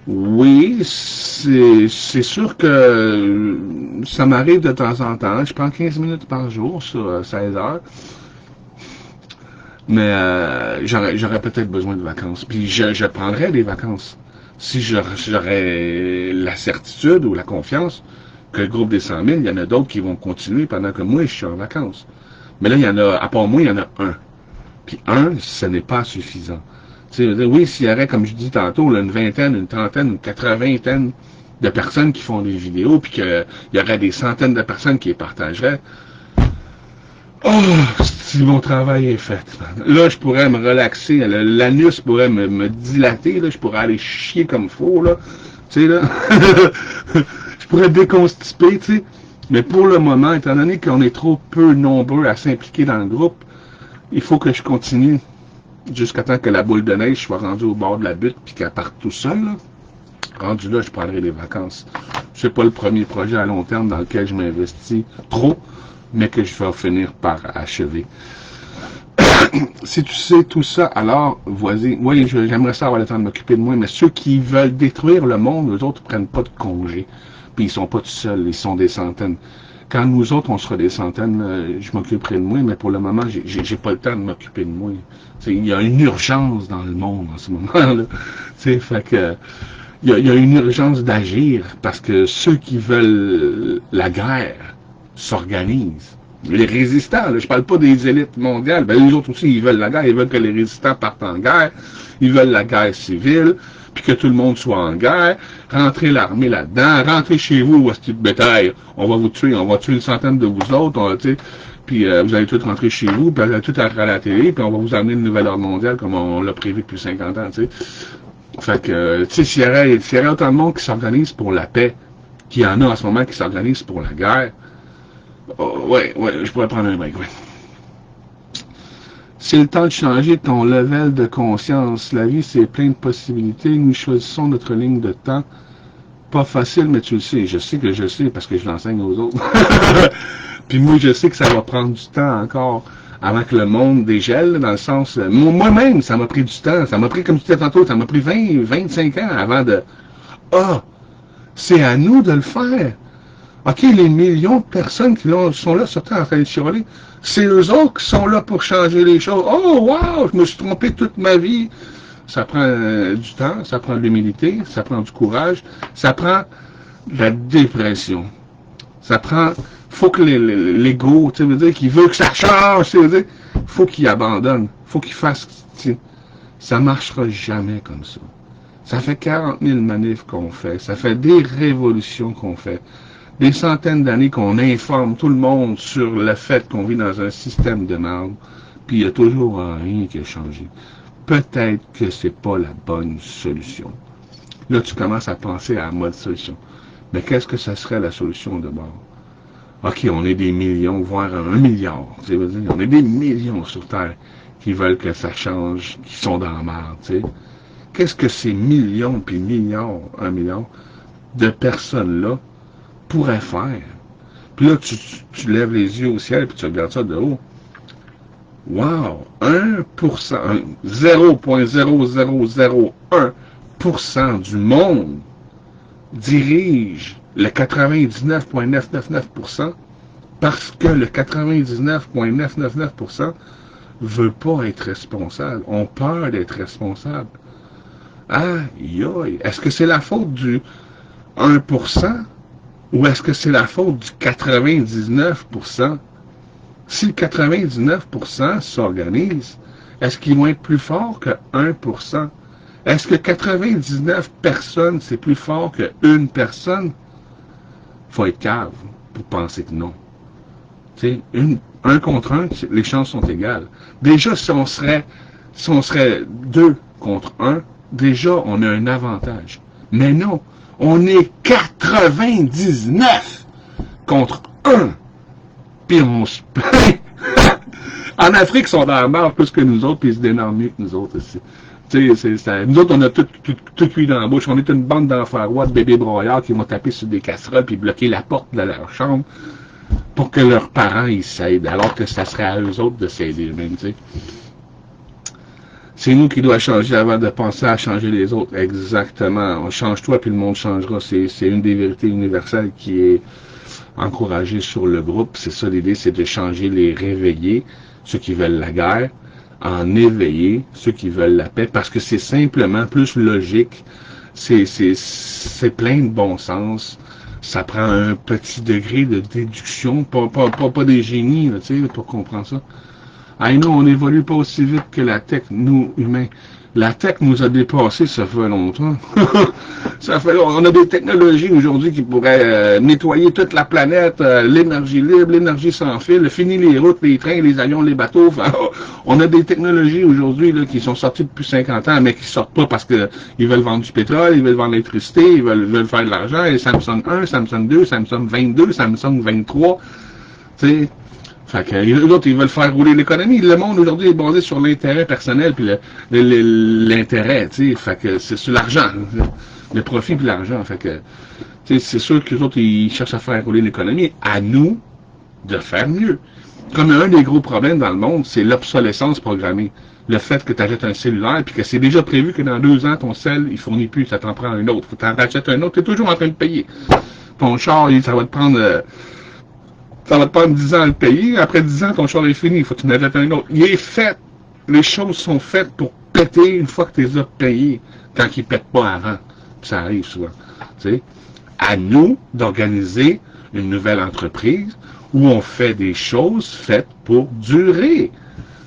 Oui, c'est sûr que ça m'arrive de temps en temps. Je prends 15 minutes par jour sur 16 heures. Mais j'aurais peut-être besoin de vacances. Puis je prendrais des vacances. Si j'aurais la certitude ou la confiance que le groupe des 100 000, il y en a d'autres qui vont continuer pendant que moi, je suis en vacances. Mais là, il y en a, à part moi, il y en a un. Puis un, ce n'est pas suffisant. Oui, s'il y aurait, comme je dis tantôt, là, une vingtaine, une trentaine, une 80 de personnes qui font des vidéos, puis qu'il y aurait des centaines de personnes qui les partageraient, oh, si mon travail est fait. Là, je pourrais me relaxer. L'anus pourrait me dilater. Là, je pourrais aller chier comme faux. Là. Tu sais, là. je pourrais déconstiper, tu sais. Mais pour le moment, étant donné qu'on est trop peu nombreux à s'impliquer dans le groupe, il faut que je continue jusqu'à temps que la boule de neige soit rendue au bord de la butte puis qu'elle parte tout seul. Là. Rendu là, je prendrai des vacances. C'est pas le premier projet à long terme dans lequel je m'investis trop, mais que je vais finir par achever. Si tu sais tout ça, alors, vas-y. Oui, j'aimerais ça avoir le temps de m'occuper de moi, mais ceux qui veulent détruire le monde, eux autres prennent pas de congé. Puis ils sont pas tout seuls, ils sont des centaines. Quand nous autres, on sera des centaines, je m'occuperai de moi, mais pour le moment, j'ai pas le temps de m'occuper de moi. Il y a une urgence dans le monde en ce moment-là. Fait que il y a une urgence d'agir parce que ceux qui veulent la guerre s'organisent. Les résistants, là, je parle pas des élites mondiales, ben les autres aussi, ils veulent la guerre, ils veulent que les résistants partent en guerre, ils veulent la guerre civile, puis que tout le monde soit en guerre, rentrez l'armée là-dedans, rentrez chez vous, hostie de bétail, on va vous tuer, on va tuer une centaine de vous autres, puis vous allez tous rentrer chez vous, puis vous allez tous à la télé, puis on va vous amener une nouvelle ordre mondiale comme on l'a prévu depuis 50 ans, tu sais. Fait que, tu sais, s'il y aurait autant de monde qui s'organise pour la paix, qu'il y en a en ce moment qui s'organisent pour la guerre, ouais, je pourrais prendre un break, ouais. C'est le temps de changer ton level de conscience. La vie, c'est plein de possibilités. Nous choisissons notre ligne de temps. Pas facile, mais tu le sais. Je sais que je sais parce que je l'enseigne aux autres. Puis moi, je sais que ça va prendre du temps encore avant que le monde dégèle, dans le sens... Moi-même, ça m'a pris du temps. Ça m'a pris, comme tu disais tantôt, ça m'a pris 20, 25 ans avant de... c'est à nous de le faire. OK, les millions de personnes qui sont là sur Terre en train de chialer, c'est eux autres qui sont là pour changer les choses. Oh, wow, je me suis trompé toute ma vie. Ça prend du temps, ça prend de l'humilité, ça prend du courage, ça prend de la dépression. Ça prend... faut que l'ego, tu veux dire, qui veut que ça change, tu veux dire, faut qu'il abandonne, faut qu'il fasse... Ça marchera jamais comme ça. Ça fait 40 000 manifs qu'on fait, ça fait des révolutions qu'on fait. Des centaines d'années qu'on informe tout le monde sur le fait qu'on vit dans un système de merde, puis il y a toujours rien qui a changé. Peut-être que c'est pas la bonne solution. Là, tu commences à penser à la mode solution. Mais qu'est-ce que ça serait la solution de bord? OK, on est des millions, voire 1 milliard. Tu sais, on est des millions sur Terre qui veulent que ça change, qui sont dans la merde, tu sais. Qu'est-ce que ces millions, puis milliards, 1 milliard de personnes-là pourrait faire. Puis là, tu lèves les yeux au ciel puis tu regardes ça de haut. Wow! 1%, 0,0001% du monde dirige le 99,999% parce que le 99,999% veut pas être responsable. On peur d'être responsable. Aïe, aïe. Est-ce que c'est la faute du 1%? Ou est-ce que c'est la faute du 99%? Si le 99% s'organise, est-ce qu'ils vont être plus forts que 1%? Est-ce que 99 personnes, c'est plus fort que une personne? Faut être cave pour penser que non. Tu sais, un contre un, les chances sont égales. Déjà, si on serait 2 contre 1, déjà, on a un avantage. Mais non. On est 99 contre 1. Puis on se plaint. En Afrique, ils sont dans la marre plus que nous autres, puis ils se dénorment mieux que nous autres aussi. Tu sais, nous autres, on a tout cuit dans la bouche. On est une bande d'enfants rois, de bébés broyards qui vont taper sur des casseroles puis bloquer la porte de leur chambre pour que leurs parents ils s'aident, alors que ça serait à eux autres de s'aider eux-mêmes, tu sais. C'est nous qui doit changer avant de penser à changer les autres. Exactement. On change toi, puis le monde changera. C'est une des vérités universelles qui est encouragée sur le groupe. C'est ça l'idée, c'est de changer les réveillés, ceux qui veulent la guerre, en éveiller ceux qui veulent la paix, parce que c'est simplement plus logique. C'est plein de bon sens. Ça prend un petit degré de déduction, pas des génies, là, tu sais, pour comprendre ça. Ah non, on n'évolue pas aussi vite que la tech, nous, humains. La tech nous a dépassés, ça fait longtemps. Ça fait longtemps. On a des technologies aujourd'hui qui pourraient nettoyer toute la planète, l'énergie libre, l'énergie sans fil, fini les routes, les trains, les avions, les bateaux. Enfin, on a des technologies aujourd'hui là, qui sont sorties depuis 50 ans, mais qui sortent pas parce que ils veulent vendre du pétrole, ils veulent vendre l'électricité, ils veulent faire de l'argent. Et Samsung 1, Samsung 2, Samsung 22, Samsung 23. Tu sais. Fait que les autres, ils veulent faire rouler l'économie. Le monde aujourd'hui est basé sur l'intérêt personnel puis l'intérêt, tu sais. Fait que c'est sur l'argent, le profit puis l'argent. Fait que, tu sais, c'est sûr que les autres, ils cherchent à faire rouler l'économie. À nous de faire mieux. Comme un des gros problèmes dans le monde, c'est l'obsolescence programmée. Le fait que tu achètes un cellulaire puis que c'est déjà prévu que dans 2 ans, ton cell, il fournit plus, ça t'en prend un autre. Faut que tu en rachètes un autre, tu es toujours en train de payer. Ton char, ça va te prendre... ça va te prendre 10 ans à le payer. Après 10 ans, ton char est fini. Il faut que tu en achètes un autre. Il est fait. Les choses sont faites pour péter une fois que tu les as payées. Quand ils ne pètent pas avant. Puis ça arrive souvent. Tu sais. À nous d'organiser une nouvelle entreprise où on fait des choses faites pour durer.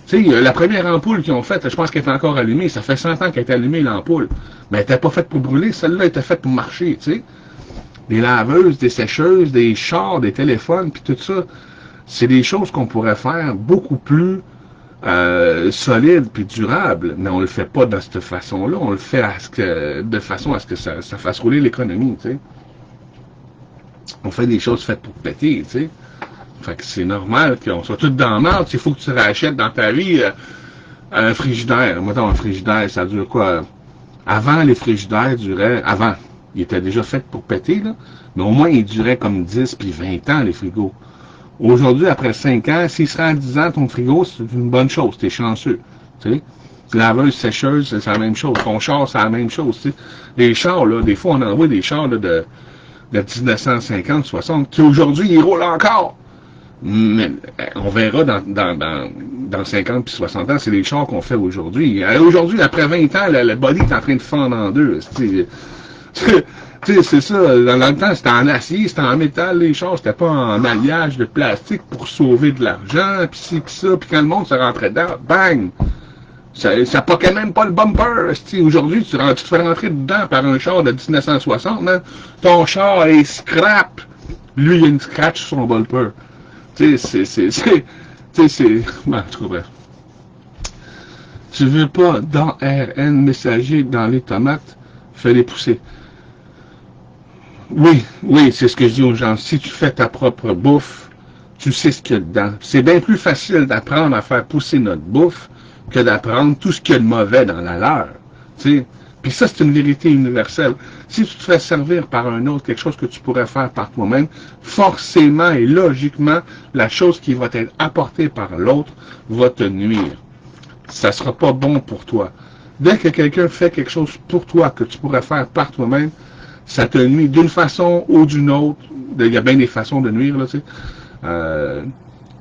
Tu sais, la première ampoule qu'ils ont faite, je pense qu'elle est encore allumée. Ça fait 100 ans qu'elle est allumée, l'ampoule. Mais elle n'était pas faite pour brûler. Celle-là était faite pour marcher, tu sais. Des laveuses, des sécheuses, des chars, des téléphones, puis tout ça, c'est des choses qu'on pourrait faire beaucoup plus solides puis durables, mais on le fait pas de cette façon-là, on le fait de façon à ce que ça fasse rouler l'économie, tu sais. On fait des choses faites pour péter, tu sais. Fait que c'est normal qu'on soit tous dans la merde. Il faut que tu rachètes dans ta vie un frigidaire. Mettons, un frigidaire, ça dure quoi? Avant, les frigidaires duraient... Avant, ils étaient déjà faits pour péter, là. Mais au moins, ils duraient comme 10 puis 20 ans, les frigos. Aujourd'hui, après 5 ans, s'il sera à 10 ans, ton frigo, c'est une bonne chose. T'es chanceux. Tu sais? Laveuse, sécheuse, c'est la même chose. Ton char, c'est la même chose. Tu sais? Les chars, là, des fois, on envoie des chars là, de 1950, 60, qui aujourd'hui, ils roulent encore. Mais on verra dans 50 puis 60 ans, c'est les chars qu'on fait aujourd'hui. Aujourd'hui, après 20 ans, le body est en train de fendre en deux. Tu sais, c'est ça. Dans le temps, c'était en acier, c'était en métal, les chars, c'était pas en alliage de plastique pour sauver de l'argent, puis ci, puis ça, puis quand le monde se rentrait dedans, bang! Ça poquait même pas le bumper. Aujourd'hui, tu te fais rentrer dedans par un char de 1960, man. Ton char est scrap. Lui, il a une scratch sur son bumper. Tu sais, c'est... Ben, en tout cas, bref. Tu veux pas d'ARN messager dans les tomates? Fais-les pousser. Oui, c'est ce que je dis aux gens. Si tu fais ta propre bouffe, tu sais ce qu'il y a dedans. C'est bien plus facile d'apprendre à faire pousser notre bouffe que d'apprendre tout ce qu'il y a de mauvais dans la leur. Tu sais? Puis ça, c'est une vérité universelle. Si tu te fais servir par un autre quelque chose que tu pourrais faire par toi-même, forcément et logiquement, la chose qui va t'être apportée par l'autre va te nuire. Ça sera pas bon pour toi. Dès que quelqu'un fait quelque chose pour toi que tu pourrais faire par toi-même, ça te nuit d'une façon ou d'une autre. Il y a bien des façons de nuire, là, tu sais. Tu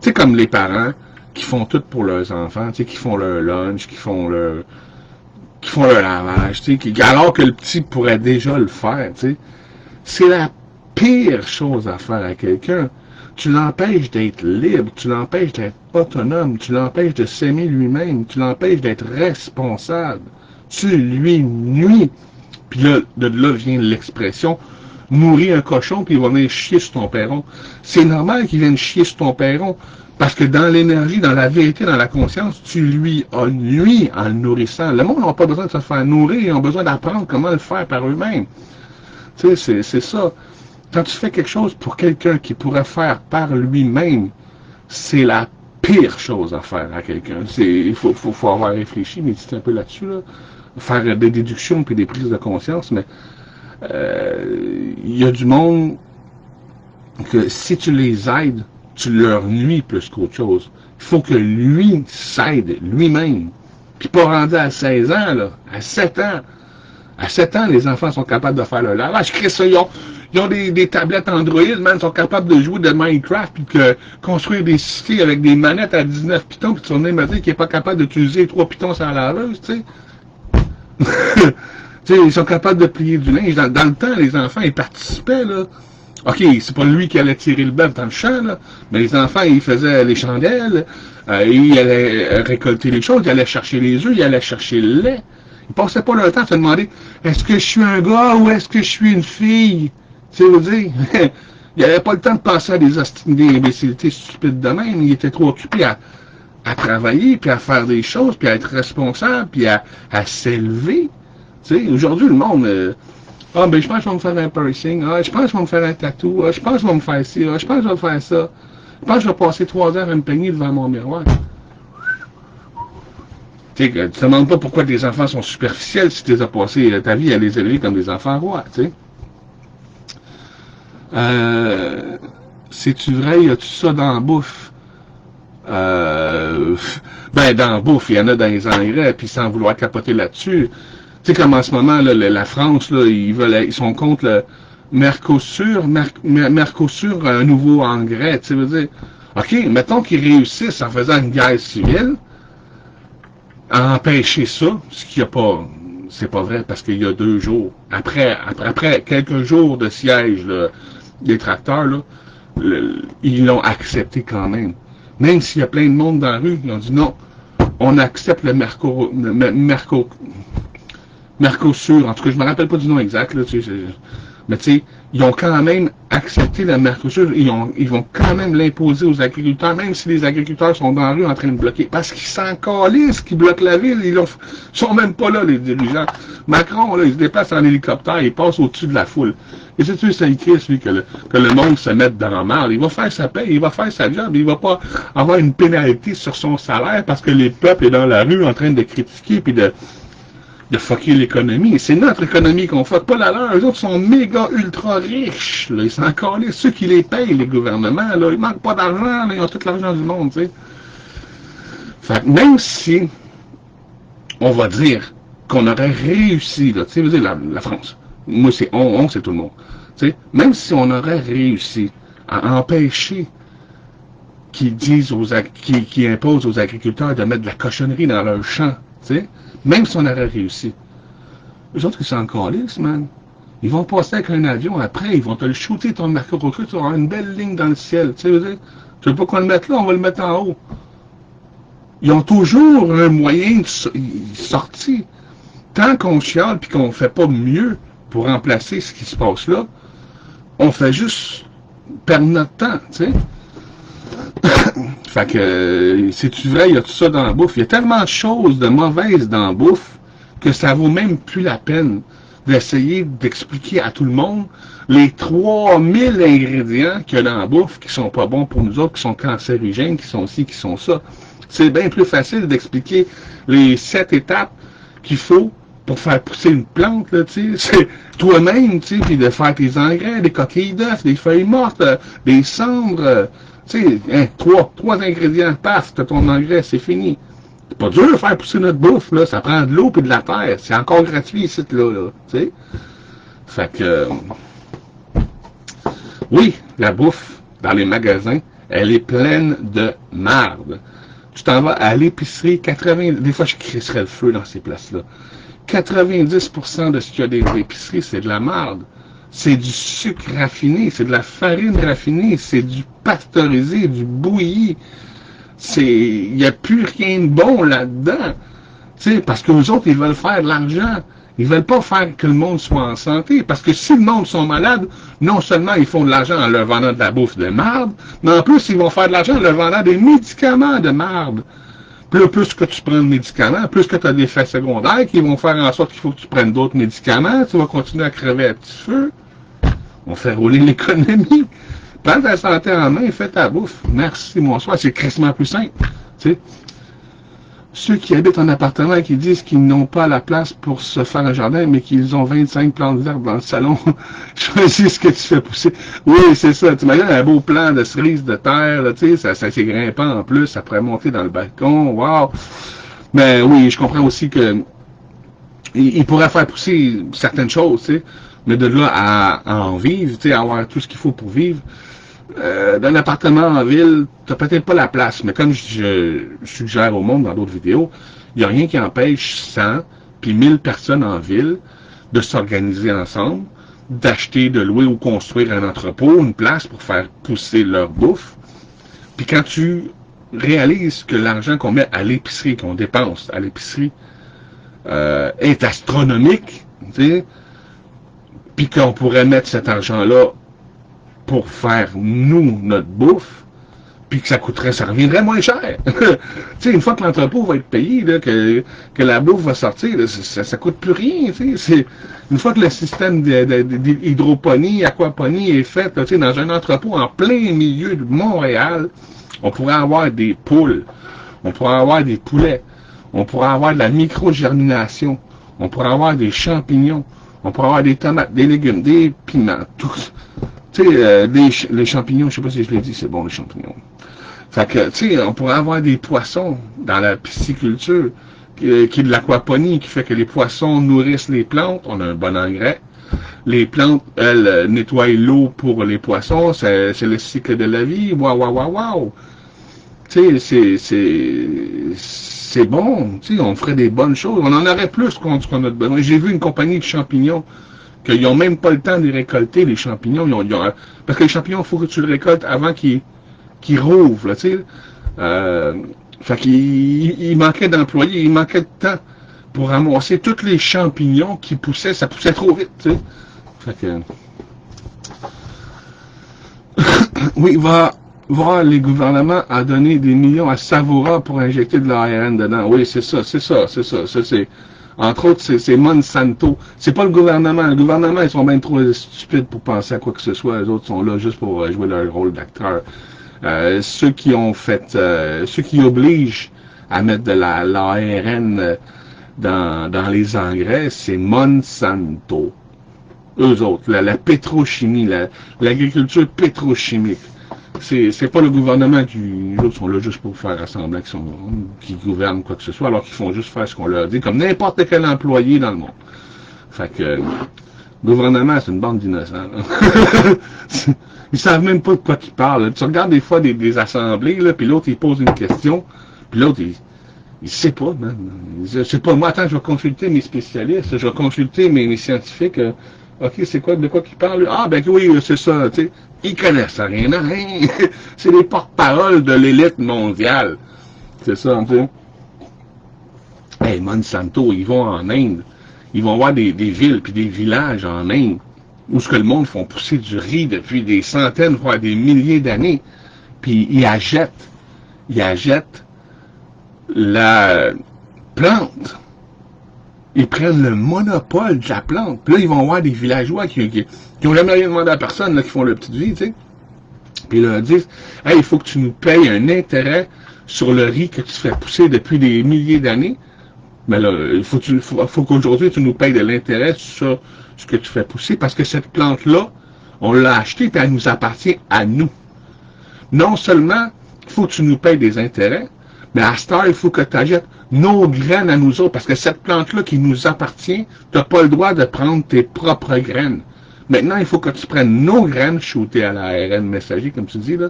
sais, comme les parents qui font tout pour leurs enfants, tu sais, qui font leur lunch, qui font leur lavage, tu sais, alors que le petit pourrait déjà le faire, tu sais. C'est la pire chose à faire à quelqu'un. Tu l'empêches d'être libre, tu l'empêches d'être autonome, tu l'empêches de s'aimer lui-même, tu l'empêches d'être responsable. Tu lui nuis. Puis là, de là vient l'expression « nourrir un cochon, puis il va venir chier sur ton perron ». C'est normal qu'il vienne chier sur ton perron, parce que dans l'énergie, dans la vérité, dans la conscience, tu lui as nui en le nourrissant. Le monde n'a pas besoin de se faire nourrir, ils ont besoin d'apprendre comment le faire par eux-mêmes. Tu sais, c'est ça. Quand tu fais quelque chose pour quelqu'un qui pourrait faire par lui-même, c'est la pire chose à faire à quelqu'un. Il faut avoir réfléchi, méditer un peu là-dessus, là. Faire des déductions puis des prises de conscience, mais il y a du monde que si tu les aides, tu leur nuis plus qu'autre chose. Il faut que lui s'aide lui-même. Puis pas rendu à 16 ans, là, à 7 ans. À 7 ans, les enfants sont capables de faire le lavage. Ils ont des tablettes Android, man, sont capables de jouer de Minecraft, puis construire des cités avec des manettes à 19 pitons, puis tu vas me dire qu'il n'est pas capable d'utiliser 3 pitons sans laveuse, tu sais. Tu sais, ils sont capables de plier du linge. Dans le temps, les enfants, ils participaient, là, OK, c'est pas lui qui allait tirer le bœuf dans le champ, là, mais les enfants, ils faisaient les chandelles, ils allaient récolter les choses, ils allaient chercher les œufs, ils allaient chercher le lait. Ils passaient pas leur temps à se demander est-ce que je suis un gars ou est-ce que je suis une fille? Tu sais, vous dire, il n'avait pas le temps de penser à des imbécilités stupides de même. Il était trop occupé à travailler, puis à faire des choses, puis à être responsable, puis à s'élever. Tu sais, aujourd'hui, le monde... ah, ben, je pense que je vais me faire un piercing. Ah, je pense que je vais me faire un tatou. Ah, je pense que je vais me faire ci. Ah, je pense que je vais faire ça. Je pense que je vais passer 3 heures à me peigner devant mon miroir. Tu sais, tu te demandes pas pourquoi les enfants sont superficiels si tu les as passé ta vie à les élever comme des enfants rois, tu sais. C'est-tu vrai, y a-tu ça dans la bouffe? Ben, dans la bouffe, il y en a dans les engrais, puis sans vouloir capoter là-dessus. Tu sais, comme en ce moment, là, la France, là, ils sont contre le Mercosur, Mercosur, un nouveau engrais, tu sais, veux dire. OK, mettons qu'ils réussissent en faisant une guerre civile, à empêcher ça, ce qui a pas, c'est pas vrai, parce qu'il y a 2 jours, après quelques jours de siège, là, des tracteurs, là, ils l'ont accepté quand même. Même s'il y a plein de monde dans la rue, ils ont dit non, on accepte le Mercosur, en tout cas, je me rappelle pas du nom exact, là, tu sais, mais tu sais, ils ont quand même accepté le Mercosur, ils vont quand même l'imposer aux agriculteurs, même si les agriculteurs sont dans la rue en train de bloquer, parce qu'ils s'en calissent, qu'ils bloquent la ville, ils sont même pas là, les dirigeants. Macron, là, il se déplace en hélicoptère, il passe au-dessus de la foule. Et c'est tu ça écrit, celui que le monde se mette dans la marde. Il va faire sa paie, il va faire sa job, il va pas avoir une pénalité sur son salaire parce que les peuples sont dans la rue en train de critiquer puis de fucker l'économie. C'est notre économie qu'on fuck, pas la leur. Eux autres sont méga ultra riches. Là. Ils sont encore là. Ceux qui les payent, les gouvernements, là, ils manquent pas d'argent, là, ils ont tout l'argent du monde, tu sais. Fait que même si on va dire qu'on aurait réussi, là, tu sais, la France. Moi, c'est c'est tout le monde. Tu sais, même si on aurait réussi à empêcher qu'ils disent qui imposent aux agriculteurs de mettre de la cochonnerie dans leurs champs, tu sais, même si on aurait réussi. Eux autres, ils sont encore lisses, man. Ils vont passer avec un avion, après, ils vont te le shooter, ton Mercosur, tu auras une belle ligne dans le ciel. Tu sais, tu veux pas qu'on le mette là, on va le mettre en haut. Ils ont toujours un moyen de sortir. Tant qu'on chiale puis qu'on fait pas mieux pour remplacer ce qui se passe là, on fait juste perdre notre temps, tu sais. Fait que, c'est-tu vrai, il y a tout ça dans la bouffe. Il y a tellement de choses de mauvaises dans la bouffe que ça vaut même plus la peine d'essayer d'expliquer à tout le monde les 3000 ingrédients qu'il y a dans la bouffe qui sont pas bons pour nous autres, qui sont cancérigènes, qui sont ci, qui sont ça. C'est bien plus facile d'expliquer les 7 étapes qu'il faut pour faire pousser une plante, là, tu sais, c'est toi-même, tu sais, puis de faire tes engrais, des coquilles d'œufs, des feuilles mortes, des cendres, tu sais, hein, trois ingrédients, paf, t'as ton engrais, c'est fini. C'est pas dur de faire pousser notre bouffe, là, ça prend de l'eau et de la terre, c'est encore gratuit ici, là, tu sais. Fait que, oui, la bouffe, dans les magasins, elle est pleine de marde. Tu t'en vas à l'épicerie, des fois je crisserais le feu dans ces places-là. 90% de ce qu'il y a des épiceries, c'est de la marde. C'est du sucre raffiné, c'est de la farine raffinée, c'est du pasteurisé, du bouilli. Il n'y a plus rien de bon là-dedans. Tu sais, parce que les autres, ils veulent faire de l'argent. Ils veulent pas faire que le monde soit en santé. Parce que si le monde sont malades, non seulement ils font de l'argent en leur vendant de la bouffe de marde, mais en plus, ils vont faire de l'argent en leur vendant des médicaments de marde. Plus que tu prends de médicaments, plus que tu as des effets secondaires qui vont faire en sorte qu'il faut que tu prennes d'autres médicaments, tu vas continuer à crever à petit feu. On fait rouler l'économie. Prends ta santé en main et fais ta bouffe. Merci, bonsoir. C'est crissement plus simple. Tu sais. Ceux qui habitent en appartement et qui disent qu'ils n'ont pas la place pour se faire un jardin, mais qu'ils ont 25 plantes vertes dans le salon, choisis ce que tu fais pousser. Oui, c'est ça. Tu imagines un beau plan de cerise de terre, là, tu sais, ça c'est grimpant en plus, ça pourrait monter dans le balcon, wow. Mais oui, je comprends aussi que il pourrait faire pousser certaines choses, tu sais, mais de là à en vivre, tu sais, à avoir tout ce qu'il faut pour vivre. Dans l'appartement en ville, t'as peut-être pas la place, mais comme je suggère au monde dans d'autres vidéos, il n'y a rien qui empêche 100 puis 1000 personnes en ville de s'organiser ensemble, d'acheter, de louer ou construire un entrepôt, une place pour faire pousser leur bouffe. Puis quand tu réalises que l'argent qu'on met à l'épicerie, qu'on dépense à l'épicerie, est astronomique, tu sais, puis qu'on pourrait mettre cet argent-là pour faire, nous, notre bouffe, puis que ça reviendrait moins cher. Tu sais, une fois que l'entrepôt va être payé, là, que la bouffe va sortir, là, ça coûte plus rien, tu sais. Une fois que le système d'hydroponie, aquaponie est fait, là, tu sais, dans un entrepôt en plein milieu de Montréal, on pourrait avoir des poules, on pourrait avoir des poulets, on pourrait avoir de la micro-germination, on pourrait avoir des champignons, on pourrait avoir des tomates, des légumes, des piments, tout. Tu sais, les champignons, je sais pas si je l'ai dit, c'est bon les champignons. Fait que, tu sais, on pourrait avoir des poissons dans la pisciculture, qui est de l'aquaponie, qui fait que les poissons nourrissent les plantes, on a un bon engrais. Les plantes, elles, nettoient l'eau pour les poissons, c'est le cycle de la vie, waouh. Tu sais, c'est bon, tu sais, on ferait des bonnes choses, on en aurait plus qu'on a besoin. J'ai vu une compagnie de champignons, qu'ils n'ont même pas le temps de récolter les champignons, parce que les champignons, il faut que tu le récoltes avant qu'ils rouvrent, là, tu sais. Fait qu'il manquait d'employés, il manquait de temps pour ramasser tous les champignons qui poussaient, ça poussait trop vite, tu sais. Fait que... oui, voir les gouvernements à donner des millions à Savoura pour injecter de l'ARN dedans. Oui, c'est ça. Entre autres, c'est Monsanto. C'est pas le gouvernement. Le gouvernement, ils sont bien trop stupides pour penser à quoi que ce soit. Les autres sont là juste pour jouer leur rôle d'acteur. Ceux qui obligent à mettre de l'ARN dans les engrais, c'est Monsanto. Eux autres, la pétrochimie, l'agriculture pétrochimique. C'est pas le gouvernement les autres sont là juste pour faire assembler qu'ils gouvernent quoi que ce soit, alors qu'ils font juste faire ce qu'on leur dit, comme n'importe quel employé dans le monde. Fait que, le gouvernement, c'est une bande d'innocents. Ils savent même pas de quoi ils parlent. Tu regardes des fois des assemblées, là, puis l'autre, il pose une question, puis l'autre, il sait pas, man. Je sais pas, moi, attends, je vais consulter mes spécialistes, je vais consulter mes scientifiques, OK, c'est quoi, de quoi qu'ils parlent? Ah, ben oui, c'est ça, tu sais. Ils connaissent rien, hein? C'est les porte-paroles de l'élite mondiale. C'est ça, tu sais. Hey, Monsanto, ils vont en Inde. Ils vont voir des villes puis des villages en Inde où ce que le monde font pousser du riz depuis des centaines, voire des milliers d'années. Puis ils achètent la plante. Ils prennent le monopole de la plante. Puis là, ils vont voir des villageois qui ont jamais rien demandé à personne, là, qui font leur petite vie, tu sais. Puis ils leur disent, hey, il faut que tu nous payes un intérêt sur le riz que tu fais pousser depuis des milliers d'années. Mais là, il faut qu'aujourd'hui, tu nous payes de l'intérêt sur ce que tu fais pousser, parce que cette plante-là, on l'a achetée, puis elle nous appartient à nous. Non seulement, il faut que tu nous payes des intérêts, mais à cette heure, il faut que tu achètes nos graines à nous autres, parce que cette plante-là qui nous appartient, tu n'as pas le droit de prendre tes propres graines. Maintenant, il faut que tu prennes nos graines, shootées à l'ARN messager, comme tu dis, là.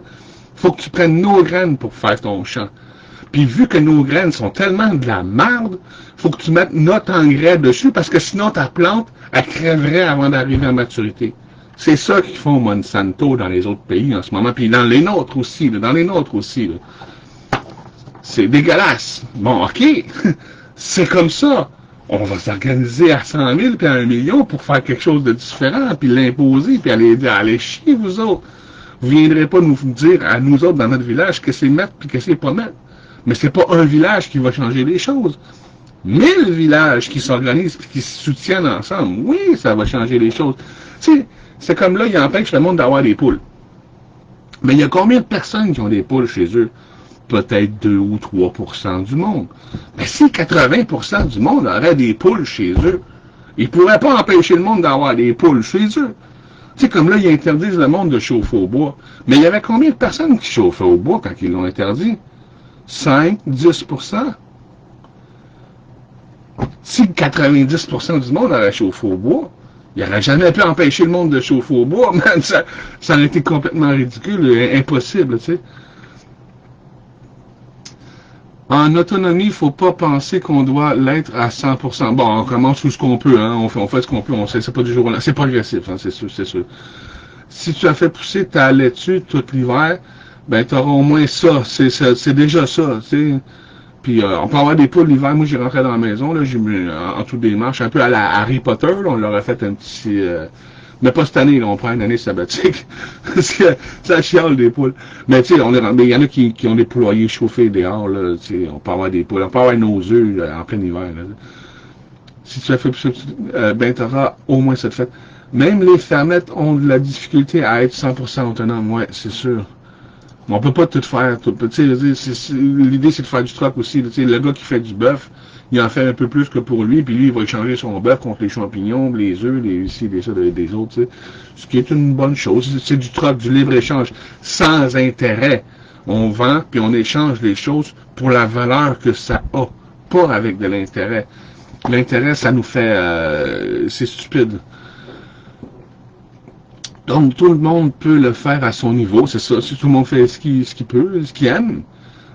Il faut que tu prennes nos graines pour faire ton champ. Puis vu que nos graines sont tellement de la merde, il faut que tu mettes notre engrais dessus, parce que sinon ta plante, elle crèverait avant d'arriver à maturité. C'est ça qu'ils font Monsanto dans les autres pays en ce moment, puis dans les nôtres aussi, là, C'est dégueulasse. Bon, OK, c'est comme ça. On va s'organiser à 100 000 puis à 1 million pour faire quelque chose de différent, puis l'imposer, puis aller chier, vous autres. Vous viendrez pas nous dire à nous autres dans notre village que c'est mettre puis que c'est pas mettre. Mais c'est pas un village qui va changer les choses. 1000 villages qui s'organisent et qui se soutiennent ensemble, oui, ça va changer les choses. Tu sais, c'est comme là, ils empêchent le monde d'avoir des poules. Mais il y a combien de personnes qui ont des poules chez eux? Peut-être 2 ou 3% du monde. Mais si 80% du monde aurait des poules chez eux, ils ne pourraient pas empêcher le monde d'avoir des poules chez eux. Tu sais, comme là, ils interdisent le monde de chauffer au bois. Mais il y avait combien de personnes qui chauffaient au bois quand ils l'ont interdit? 5, 10%? Si 90% du monde aurait chauffé au bois, il n'aurait jamais pu empêcher le monde de chauffer au bois, man. Ça aurait été complètement ridicule, impossible, tu sais. En autonomie, il ne faut pas penser qu'on doit l'être à 100%. Bon, on commence tout ce qu'on peut, hein. On fait ce qu'on peut. On sait, c'est pas du jour au lendemain. C'est progressif, hein, c'est sûr, c'est sûr. Si tu as fait pousser ta laitue tout l'hiver, ben, tu auras au moins ça. C'est déjà ça, tu sais. Puis, on peut avoir des poules l'hiver. Moi, j'ai rentré dans la maison, là, j'ai mis en dessous des marches, un peu à la Harry Potter, là, on leur a fait un petit, mais pas cette année, là, on prend une année sabbatique. Parce que ça chiale des poules. Mais tu sais, il y en a qui ont des poulaillers chauffés dehors, là, tu sais, on peut avoir des poules, on peut avoir nos œufs en plein hiver, là. Si tu as fait pousser, ben, tu auras au moins cette fête. Même les fermettes ont de la difficulté à être 100% autonomes, ouais, c'est sûr. Mais on peut pas tout faire. L'idée, c'est de faire du troc aussi. Le gars qui fait du bœuf, il en fait un peu plus que pour lui, puis lui, il va échanger son bœuf contre les champignons, les œufs, des autres, t'sais. Ce qui est une bonne chose. C'est du troc, du libre-échange, sans intérêt. On vend, puis on échange les choses pour la valeur que ça a, pas avec de l'intérêt. L'intérêt, ça nous fait... c'est stupide. Donc, tout le monde peut le faire à son niveau, c'est ça. Si tout le monde fait ce qu'il peut, ce qu'il aime,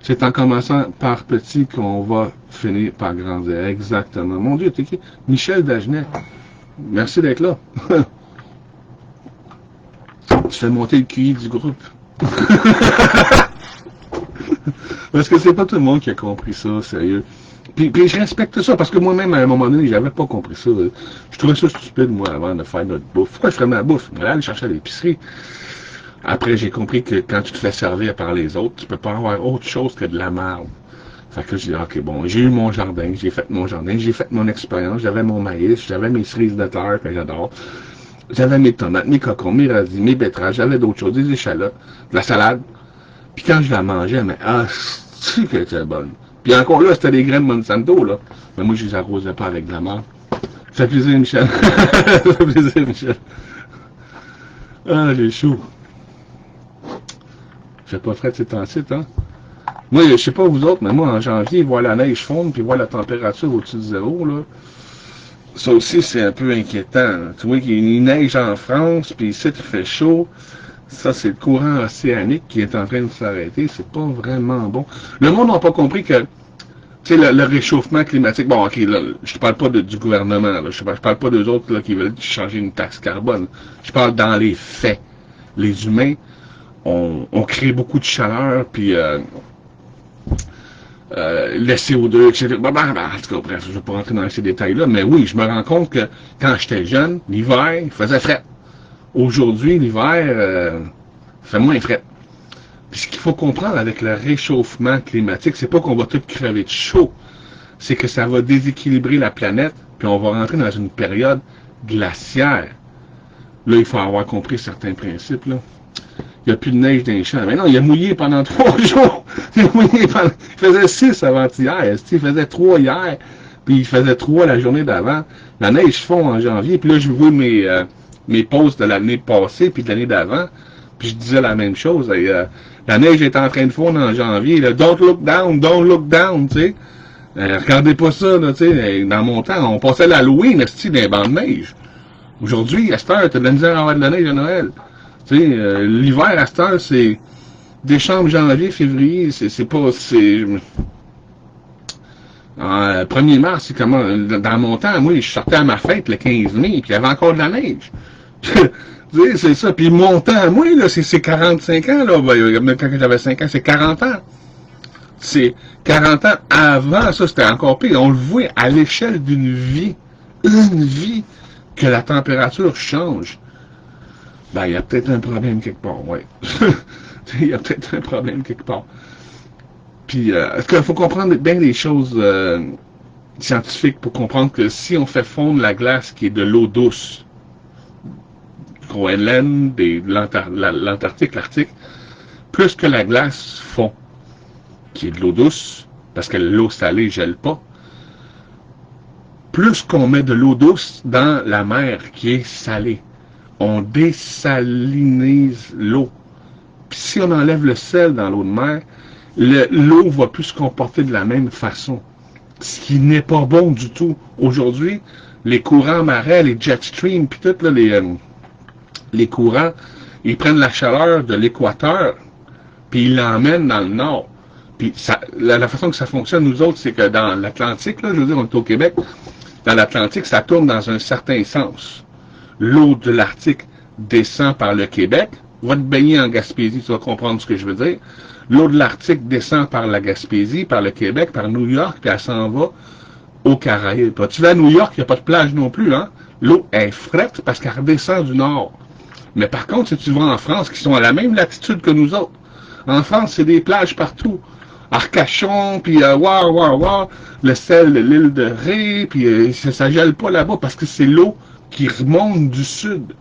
c'est en commençant par petit qu'on va finir par grandir. Exactement. Mon Dieu, t'es qui? Michel Dagenet. Merci d'être là. Tu fais monter le QI du groupe. Parce que c'est pas tout le monde qui a compris ça, sérieux. Puis je respecte ça, parce que moi-même, à un moment donné, j'avais pas compris ça. Je trouvais ça stupide, moi, avant de faire notre bouffe. Pourquoi je ferais ma bouffe? Je aller chercher à l'épicerie. Après, j'ai compris que quand tu te fais servir par les autres, tu peux pas avoir autre chose que de la merde. Fait que j'ai dit, ok, bon, j'ai eu mon jardin, j'ai fait mon expérience, j'avais mon maïs, j'avais mes cerises de terre que j'adore, j'avais mes tomates, mes cocons, mes radis, mes betteraves, j'avais d'autres choses, des échalotes, de la salade. Puis quand je la mangeais, mais c'est que c'était bonne. Puis encore là, c'était des graines Monsanto, là. Mais moi, je les arrosais pas avec de la merde. Ça fait plaisir, Michel. Ça fait plaisir, Michel. Ah, j'ai chaud. J'ai pas frais de ces temps-ci, hein. Moi, je sais pas vous autres, mais moi, en janvier, voir la neige fondre, puis voir la température au-dessus de zéro, là. Ça aussi, c'est un peu inquiétant. Tu vois qu'il y a une neige en France, puis ici, il fait chaud. Ça, c'est le courant océanique qui est en train de s'arrêter. C'est pas vraiment bon. Le monde n'a pas compris que, tu sais, le réchauffement climatique, bon, ok, là, je parle pas du gouvernement, là, je parle pas d'eux autres là, qui veulent changer une taxe carbone. Je parle dans les faits. Les humains, on crée beaucoup de chaleur, puis le CO2, etc. En tout cas, bref, je ne vais pas rentrer dans ces détails-là, mais oui, je me rends compte que quand j'étais jeune, l'hiver, il faisait frais. Aujourd'hui, l'hiver, fait moins frais. Puis ce qu'il faut comprendre avec le réchauffement climatique, c'est pas qu'on va tout crever de chaud, c'est que ça va déséquilibrer la planète, puis on va rentrer dans une période glaciaire. Là, il faut avoir compris certains principes, là. Il n'y a plus de neige dans les champs. Mais non, il a mouillé pendant 3 jours. Il faisait 6 avant-hier. Il faisait 3 hier. Puis il faisait 3 la journée d'avant. La neige fond en janvier. Puis là, je vois mes posts de l'année passée puis de l'année d'avant. Puis je disais la même chose. Et, la neige est en train de fondre en janvier. Là, don't look down, tu sais. Regardez pas ça, là, tu sais. Dans mon temps, on passait l'Halloween, dans les bancs de neige. Aujourd'hui, à cette heure, t'as de la misère à avoir de la neige à Noël. Tu sais, l'hiver, à cette heure, c'est décembre, janvier, février, c'est pas... 1er mars, c'est comment... Dans mon temps, moi, je sortais à ma fête le 15 mai, puis il y avait encore de la neige. Tu sais, c'est ça. Puis mon temps, moi, là, c'est 45 ans, là. Ben, quand j'avais 5 ans, c'est 40 ans. C'est 40 ans avant ça, c'était encore pire. On le voit à l'échelle d'une vie. Une vie que la température change. Ben, il y a peut-être un problème quelque part, ouais. Il y a peut-être un problème quelque part. Puis, il faut comprendre bien les choses scientifiques pour comprendre que si on fait fondre la glace qui est de l'eau douce, Groenland, l'Antarctique, l'Arctique, plus que la glace fond, qui est de l'eau douce, parce que l'eau salée gèle pas, plus qu'on met de l'eau douce dans la mer qui est salée, on désalinise l'eau. Puis si on enlève le sel dans l'eau de mer, l'eau va plus se comporter de la même façon. Ce qui n'est pas bon du tout. Aujourd'hui, les courants marins, les jet streams, puis tout, là, les courants, ils prennent la chaleur de l'équateur, puis ils l'emmènent dans le nord. Puis la façon que ça fonctionne, nous autres, c'est que dans l'Atlantique, là, je veux dire, on est au Québec, dans l'Atlantique, ça tourne dans un certain sens. L'eau de l'Arctique descend par le Québec, va te baigner en Gaspésie, tu vas comprendre ce que je veux dire. L'eau de l'Arctique descend par la Gaspésie, par le Québec, par New York, puis elle s'en va aux Caraïbes. Tu vas à New York, il n'y a pas de plage non plus, hein. L'eau est frette parce qu'elle redescend du nord. Mais par contre, si tu vas en France, qui sont à la même latitude que nous autres, en France, c'est des plages partout. Arcachon, puis le sel de l'île de Ré, puis ça gèle pas là-bas parce que c'est l'eau qui remonte du sud,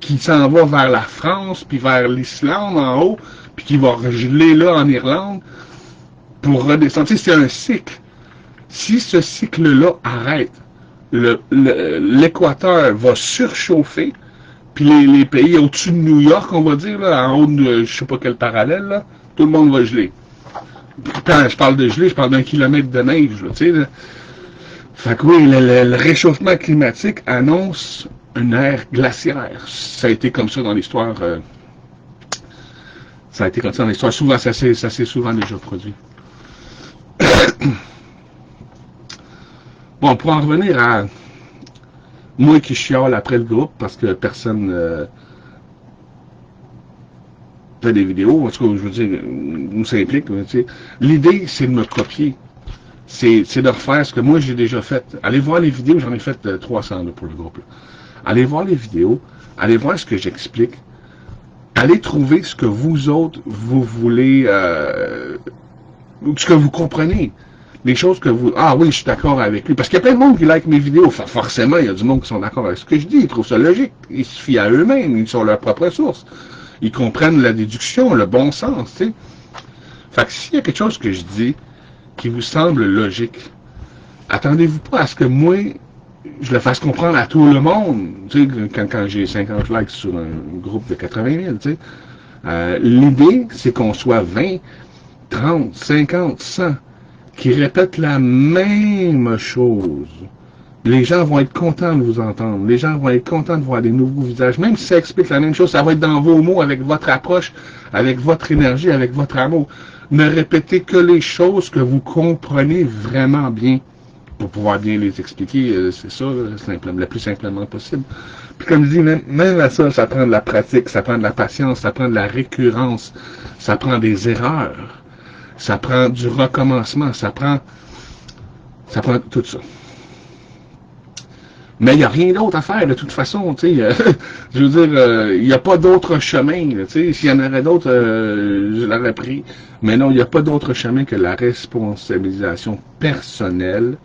qui s'en va vers la France, puis vers l'Islande en haut, puis qui va geler là en Irlande pour redescendre. C'est un cycle. Si ce cycle-là arrête, l'équateur va surchauffer, puis les pays au-dessus de New York, on va dire, là, en haut de je sais pas quel parallèle, là, tout le monde va geler. Quand je parle de geler, je parle d'un kilomètre de neige, là, tu sais. Fait que oui, le réchauffement climatique annonce une ère glaciaire. Ça a été comme ça dans l'histoire. Ça a été comme ça dans l'histoire. Souvent, ça s'est souvent déjà produit. Bon, pour en revenir à moi qui chiale après le groupe parce que personne fait des vidéos, en tout cas, je veux dire, nous ça implique, tu sais. L'idée, c'est de me copier. C'est de refaire ce que moi j'ai déjà fait. Allez voir les vidéos, j'en ai fait 300 là, pour le groupe. Là. Allez voir les vidéos, allez voir ce que j'explique. Allez trouver ce que vous autres, vous voulez, ce que vous comprenez. Les choses que vous... Ah oui, je suis d'accord avec lui. Parce qu'il y a plein de monde qui like mes vidéos. Enfin, forcément, il y a du monde qui sont d'accord avec ce que je dis. Ils trouvent ça logique. Ils se fient à eux-mêmes. Ils sont leur propre source. Ils comprennent la déduction, le bon sens, tu sais. Fait que s'il y a quelque chose que je dis qui vous semble logique, attendez-vous pas à ce que moi, je le fasse comprendre à tout le monde. Tu sais, quand j'ai 50 likes sur un groupe de 80 000, tu sais. L'idée, c'est qu'on soit 20, 30, 50, 100 qui répètent la même chose. Les gens vont être contents de vous entendre. Les gens vont être contents de voir des nouveaux visages. Même si ça explique la même chose, ça va être dans vos mots, avec votre approche, avec votre énergie, avec votre amour. Ne répétez que les choses que vous comprenez vraiment bien pour pouvoir bien les expliquer. C'est ça, le plus simplement possible. Puis comme je dis, même à ça, ça prend de la pratique, ça prend de la patience, ça prend de la récurrence, ça prend des erreurs, ça prend du recommencement, ça prend tout ça. Mais il n'y a rien d'autre à faire, de toute façon, tu sais. Je veux dire, il n'y a pas d'autre chemin, tu sais. S'il y en aurait d'autres, je l'aurais pris. Mais non, il n'y a pas d'autre chemin que la responsabilisation personnelle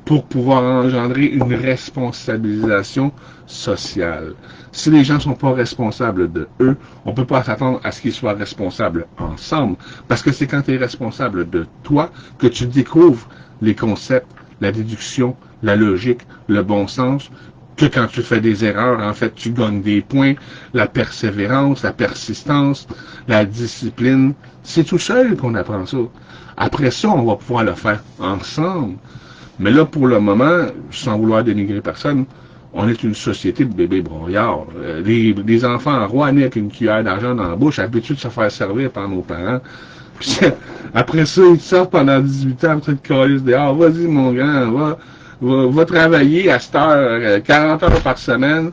pour pouvoir engendrer une responsabilisation sociale. Si les gens ne sont pas responsables de eux, on ne peut pas s'attendre à ce qu'ils soient responsables ensemble. Parce que c'est quand tu es responsable de toi que tu découvres les concepts, la déduction, la logique, le bon sens, que quand tu fais des erreurs, en fait, tu gagnes des points, la persévérance, la persistance, la discipline. C'est tout seul qu'on apprend ça. Après ça, on va pouvoir le faire ensemble. Mais là, pour le moment, sans vouloir dénigrer personne, on est une société de bébés broyards. Des enfants rois nés avec une cuillère d'argent dans la bouche, habitués de se faire servir par nos parents. Puis, après ça, ils sortent pendant 18 ans, peut-être de dehors. Vas-y, mon grand, va travailler à cette heure, 40 heures par semaine,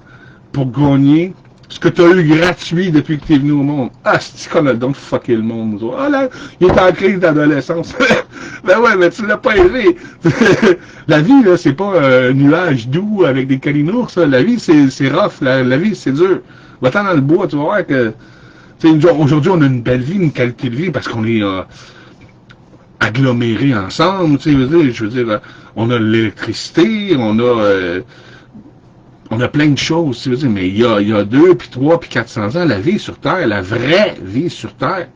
pour gagner ce que tu as eu gratuit depuis que tu es venu au monde. Ah, c'est qu'on a donc fucké le monde. Ah là, il est en crise d'adolescence. Ben ouais, mais tu l'as pas élevé. La vie, là, c'est pas un nuage doux avec des calinours, ça. La vie, c'est rough. La vie, c'est dur. Va-t'en dans le bois, tu vas voir que... Aujourd'hui, on a une belle vie, une qualité de vie, parce qu'on est agglomérés ensemble. Tu sais, je veux dire, on a l'électricité, on a plein de choses, tu veux dire, mais il y a 2, puis 3, puis 400 ans, la vie sur Terre, la vraie vie sur Terre,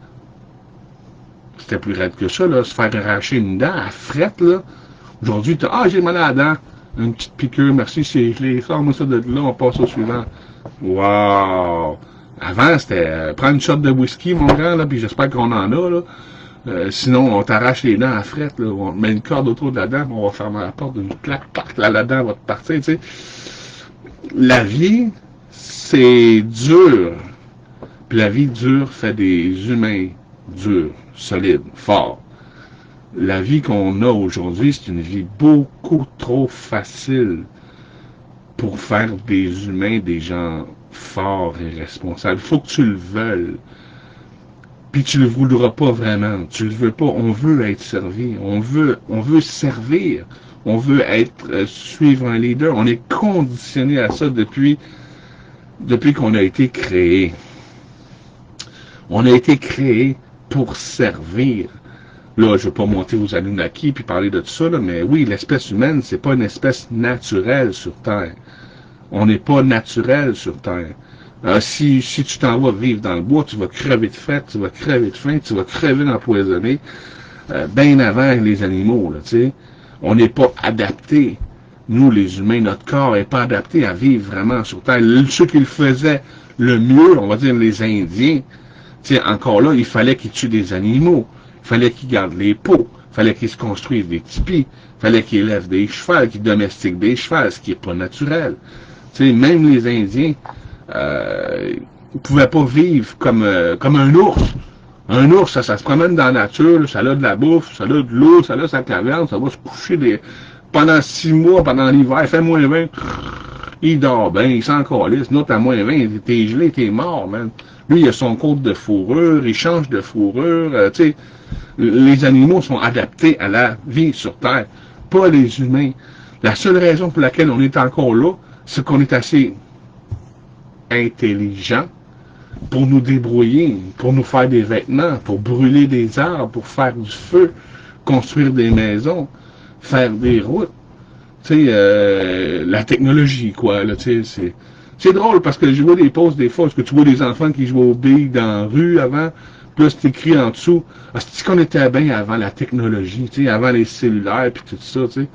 c'était plus raide que ça, là, se faire arracher une dent à frette, là. Aujourd'hui, j'ai mal à la dent, une petite piqûre, merci, c'est gelé, sors-moi ça de là, on passe au suivant. Wow! Avant, c'était prendre une shot de whisky, mon grand, là, puis j'espère qu'on en a, là. Sinon, on t'arrache les dents à frette, là, on met une corde autour de la dent, on va fermer la porte d'une claque, la dent va te partir, tu sais. La vie, c'est dur. Puis la vie dure fait des humains durs, solides, forts. la vie qu'on a aujourd'hui, c'est une vie beaucoup trop facile pour faire des humains des gens forts et responsables. Il faut que tu le veuilles. Puis tu le voudras pas vraiment. Tu le veux pas. On veut être servi. On veut servir. On veut être, suivre un leader. On est conditionné à ça depuis qu'on a été créé. On a été créé pour servir. Là, je ne veux pas monter aux Anunnaki puis parler de tout ça, là, mais oui, l'espèce humaine, c'est pas une espèce naturelle sur Terre. On n'est pas naturel sur Terre. Si tu t'en vas vivre dans le bois, tu vas crever de fête, tu vas crever de faim, tu vas crever d'empoisonné, bien avant les animaux, là, tu sais. On n'est pas adapté. Nous, les humains, notre corps n'est pas adapté à vivre vraiment sur Terre. Ceux qui le faisaient le mieux, on va dire les Indiens, tu sais, encore là, il fallait qu'ils tuent des animaux. Il fallait qu'ils gardent les pots. Il fallait qu'ils se construisent des tipis. Il fallait qu'ils élèvent des chevaux, qu'ils domestiquent des chevaux, ce qui n'est pas naturel. Tu sais, même les Indiens ne pouvaient pas vivre comme un ours. Un ours, ça se promène dans la nature, ça a de la bouffe, ça a de l'eau, ça a sa caverne, ça va se coucher pendant 6 mois, pendant l'hiver, il fait moins 20. Il dort bien, il s'en calisse. Nous, à moins 20, t'es gelé, t'es mort, man. Lui, il a son compte de fourrure, il change de fourrure, tu sais. Les animaux sont adaptés à la vie sur Terre, pas les humains. La seule raison pour laquelle on est encore là, c'est qu'on est assez intelligent pour nous débrouiller, pour nous faire des vêtements, pour brûler des arbres, pour faire du feu, construire des maisons, faire des routes. Tu sais, la technologie, quoi, là, tu sais, c'est drôle parce que je vois des posts des fois, parce que tu vois des enfants qui jouaient aux billes dans la rue avant, puis là, c'est écrit en dessous, c'est qu'on était bien avant la technologie, tu sais, avant les cellulaires, puis tout ça, tu sais.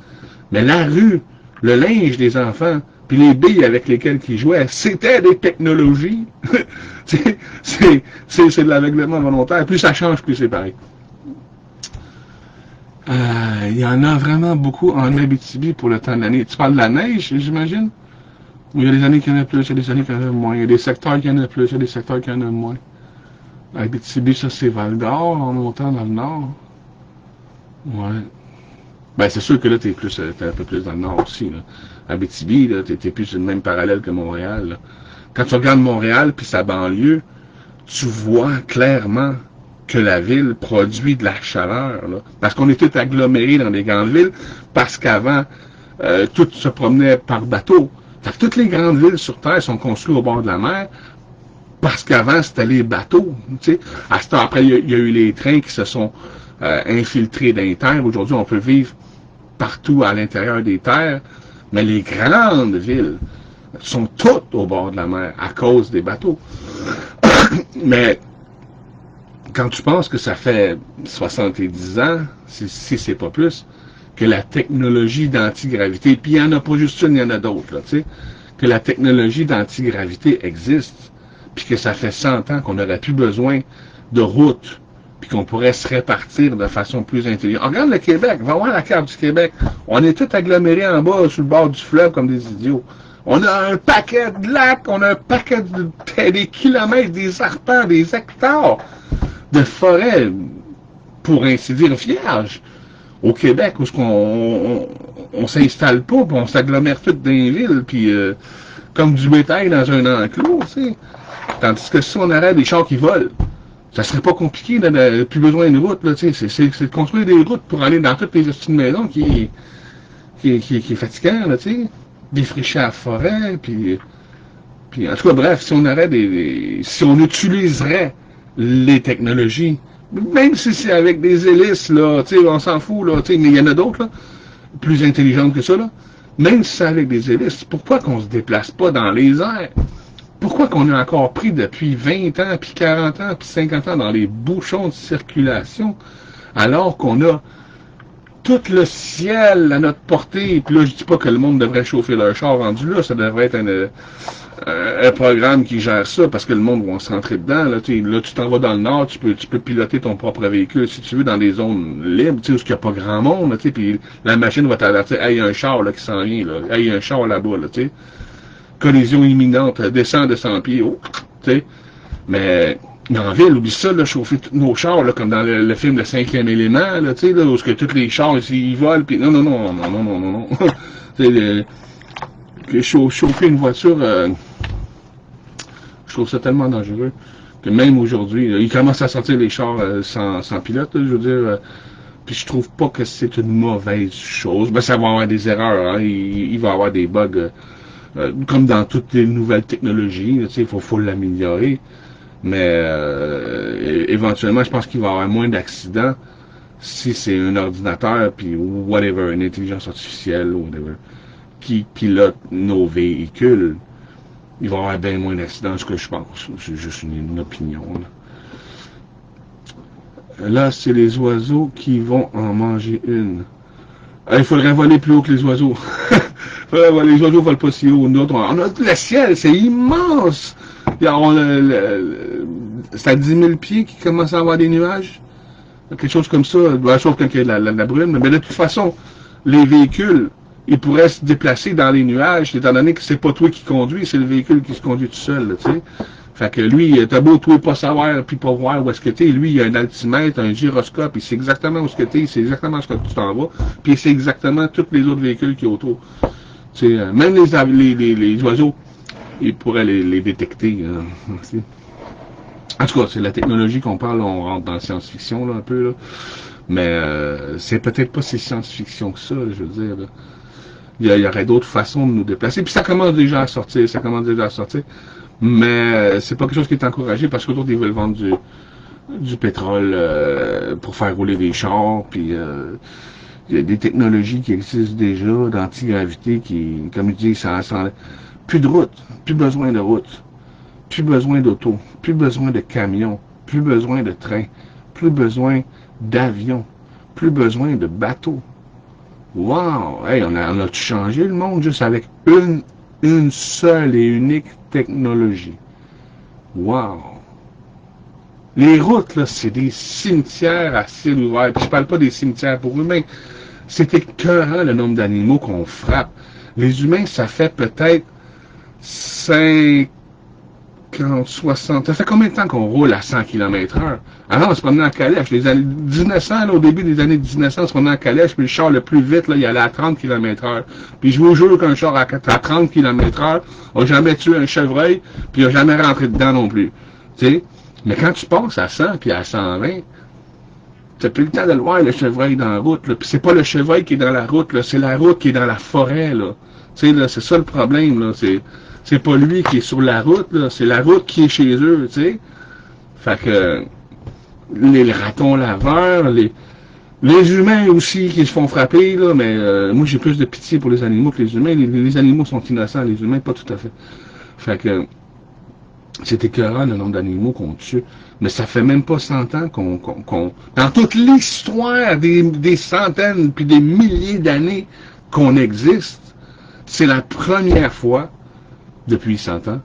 Mais la rue, le linge des enfants, puis les billes avec lesquelles ils jouaient, c'était des technologies. c'est de l'aveuglement volontaire. Plus ça change, plus c'est pareil. Il y en a vraiment beaucoup en Abitibi pour le temps de l'année. Tu parles de la neige, j'imagine? Ou il y a des années qu'il y en a plus, il y a des années qu'il y en a moins. Il y a des secteurs qu'il y en a plus, il y a des secteurs qu'il y en a moins. Abitibi, ça c'est Val-d'Or, en montant dans le nord. Ouais. Ben, c'est sûr que là, t'es un peu plus dans le nord aussi, là. Abitibi, là, t'es plus sur le même parallèle que Montréal, là. Quand tu regardes Montréal puis sa banlieue, tu vois clairement que la ville produit de la chaleur, là. Parce qu'on est tous agglomérés dans les grandes villes, parce qu'avant, tout se promenait par bateau. Fait que toutes les grandes villes sur Terre sont construites au bord de la mer, parce qu'avant, c'était les bateaux, tu sais. Après, il y a eu les trains qui se sont infiltrés dans les terres. Aujourd'hui, on peut vivre partout à l'intérieur des terres, mais les grandes villes sont toutes au bord de la mer à cause des bateaux. Mais quand tu penses que ça fait 70 ans, si c'est pas plus, que la technologie d'antigravité, puis il n'y en a pas juste une, il y en a d'autres, là, tu sais, que la technologie d'antigravité existe, puis que ça fait 100 ans qu'on n'aurait plus besoin de routes, puis qu'on pourrait se répartir de façon plus intelligente. Regarde le Québec, va voir la carte du Québec. On est tous agglomérés en bas, sur le bord du fleuve, comme des idiots. On a un paquet de lacs, on a un paquet des kilomètres, des arpents, des hectares de forêts, pour ainsi dire, vierges. Au Québec, où on s'installe pas, puis on s'agglomère tout dans les villes, puis comme du bétail dans un enclos, tu sais. Tandis que si on arrête des chars qui volent, ça serait pas compliqué, là, plus besoin de route, là, tu sais. C'est de construire des routes pour aller dans toutes les petites maisons qui est fatigant, là, tu sais. Défricher la forêt, puis en tout cas, bref, si on arrête si on utiliserait les technologies, même si c'est avec des hélices, là, tu sais, on s'en fout, là, tu sais, mais il y en a d'autres, là, plus intelligentes que ça, là. Même si c'est avec des hélices, pourquoi qu'on se déplace pas dans les airs? Pourquoi qu'on est encore pris depuis 20 ans, puis 40 ans, puis 50 ans dans les bouchons de circulation, alors qu'on a tout le ciel à notre portée, puis là, je dis pas que le monde devrait chauffer leur char rendu là, ça devrait être un programme qui gère ça, parce que le monde va se rentrer dedans, là, tu t'en vas dans le nord, tu peux piloter ton propre véhicule, si tu veux, dans des zones libres, tu sais, où il n'y a pas grand monde, tu sais, puis la machine va t'avertir, hey, il y a un char, là, qui s'en vient, là, hey, il y a un char là-bas, là, tu sais, collision imminente, descend de 100 pieds, oh, tu sais, mais Mais en ville, oublie ça, là, chauffer tous nos chars, là, comme dans le film Le Cinquième élément, là, tu sais, là, où que tous les chars, ils volent, puis non. Chauffer une voiture, je trouve ça tellement dangereux que même aujourd'hui, là, ils commencent à sortir les chars sans pilote, là, je veux dire, puis je trouve pas que c'est une mauvaise chose. Ben, ça va avoir des erreurs, hein, il va y avoir des bugs, comme dans toutes les nouvelles technologies, tu sais, il faut l'améliorer. Mais éventuellement, je pense qu'il va y avoir moins d'accidents si c'est un ordinateur, puis whatever, une intelligence artificielle, whatever, qui pilote nos véhicules. Il va y avoir bien moins d'accidents, ce que je pense. C'est juste une opinion. Là, c'est les oiseaux qui vont en manger une. Il faudrait voler plus haut que les oiseaux. Les oiseaux volent pas si haut. Nous autres, on a le ciel, c'est immense. C'est à 10 000 pieds qu'il commence à avoir des nuages. Quelque chose comme ça, sauf quand il y a la brume. Mais de toute façon, les véhicules, ils pourraient se déplacer dans les nuages, étant donné que c'est pas toi qui conduis, c'est le véhicule qui se conduit tout seul, tu sais. Fait que lui, t'as beau toi pas savoir puis pas voir où est-ce que t'es, lui, il a un altimètre, un gyroscope, il sait exactement où est-ce que t'es, il sait exactement ce que tu t'en vas, puis il sait exactement tous les autres véhicules qui sont autour. Tu sais, même les oiseaux, il pourrait les détecter. En tout cas, c'est la technologie qu'on parle, on rentre dans la science-fiction là, un peu, là. Mais c'est peut-être pas si science-fiction que ça, je veux dire. Là. Il y aurait d'autres façons de nous déplacer. Puis ça commence déjà à sortir, Mais c'est pas quelque chose qui est encouragé parce qu'aujourd'hui, ils veulent vendre du pétrole pour faire rouler des chars. Puis il y a des technologies qui existent déjà d'antigravité qui, comme je dis, ça plus de route, plus besoin de route, plus besoin d'auto, plus besoin de camions, plus besoin de trains, plus besoin d'avions, plus besoin de bateaux. Wow! Hey, on a changé le monde juste avec une seule et unique technologie. Wow! Les routes, là, c'est des cimetières à ciel ouvert. Puis je parle pas des cimetières pour humains. C'est écœurant le nombre d'animaux qu'on frappe. Les humains, ça fait peut-être 50, 60... Ça fait combien de temps qu'on roule à 100 km/h? Alors, on se promenait en calèche. Les années 1900, là, au début des années 1900, on se promenait en calèche, puis le char le plus vite, là, il allait à 30 km/h. Puis je vous jure qu'un char à 30 km/h n'a jamais tué un chevreuil, puis il n'a jamais rentré dedans non plus. Tu sais? Mais quand tu passes à 100 puis à 120, t'as plus le temps de le voir, le chevreuil dans la route. Là. Puis c'est pas le chevreuil qui est dans la route, là, c'est la route qui est dans la forêt. Là. Tu sais, là, c'est ça le problème. Là. C'est pas lui qui est sur la route, là, c'est la route qui est chez eux. Tu sais. Fait que les ratons laveurs, les humains aussi qui se font frapper, là, mais moi j'ai plus de pitié pour les animaux que les humains. Les animaux sont innocents, les humains pas tout à fait. Fait que c'est écœurant le nombre d'animaux qu'on tue. Mais ça fait même pas 100 ans qu'on dans toute l'histoire des centaines puis des milliers d'années qu'on existe, c'est la première fois depuis 100 ans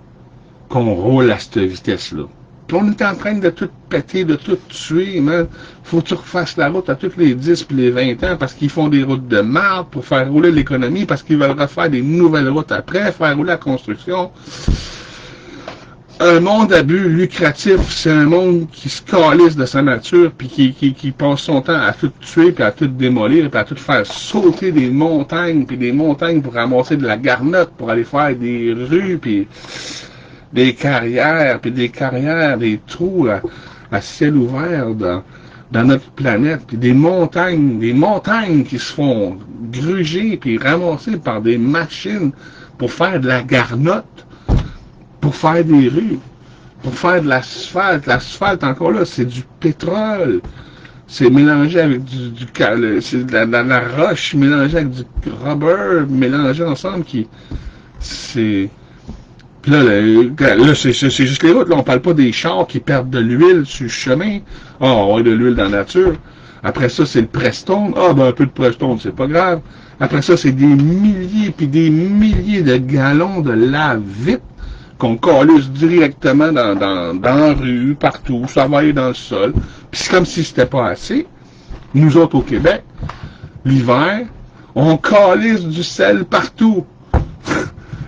qu'on roule à cette vitesse-là. Puis on est en train de tout péter, de tout tuer, man. Faut que tu refasses la route à tous les 10 puis les 20 ans parce qu'ils font des routes de marde pour faire rouler l'économie, parce qu'ils veulent refaire des nouvelles routes après, faire rouler la construction. Un monde à but lucratif, c'est un monde qui se calisse de sa nature, puis qui passe son temps à tout tuer, puis à tout démolir, puis à tout faire sauter des montagnes, puis des montagnes pour ramasser de la garnotte, pour aller faire des rues, puis des carrières, des trous à ciel ouvert dans notre planète, puis des montagnes qui se font gruger, puis ramasser par des machines pour faire de la garnotte, pour faire des rues, pour faire de l'asphalte. L'asphalte, encore là, c'est du pétrole. C'est mélangé avec c'est de la roche mélangée avec du rubber, mélangé ensemble c'est... Puis là, c'est juste les routes. Là, on parle pas des chars qui perdent de l'huile sur le chemin. Ah, on a de l'huile dans la nature. Après ça, c'est le Prestone. Ah, ben un peu de Prestone, c'est pas grave. Après ça, c'est des milliers puis des milliers de gallons de lave-vite qu'on calisse directement dans la rue, partout, ça va aller dans le sol. Puis c'est comme si c'était pas assez. Nous autres au Québec, l'hiver, on calisse du sel partout.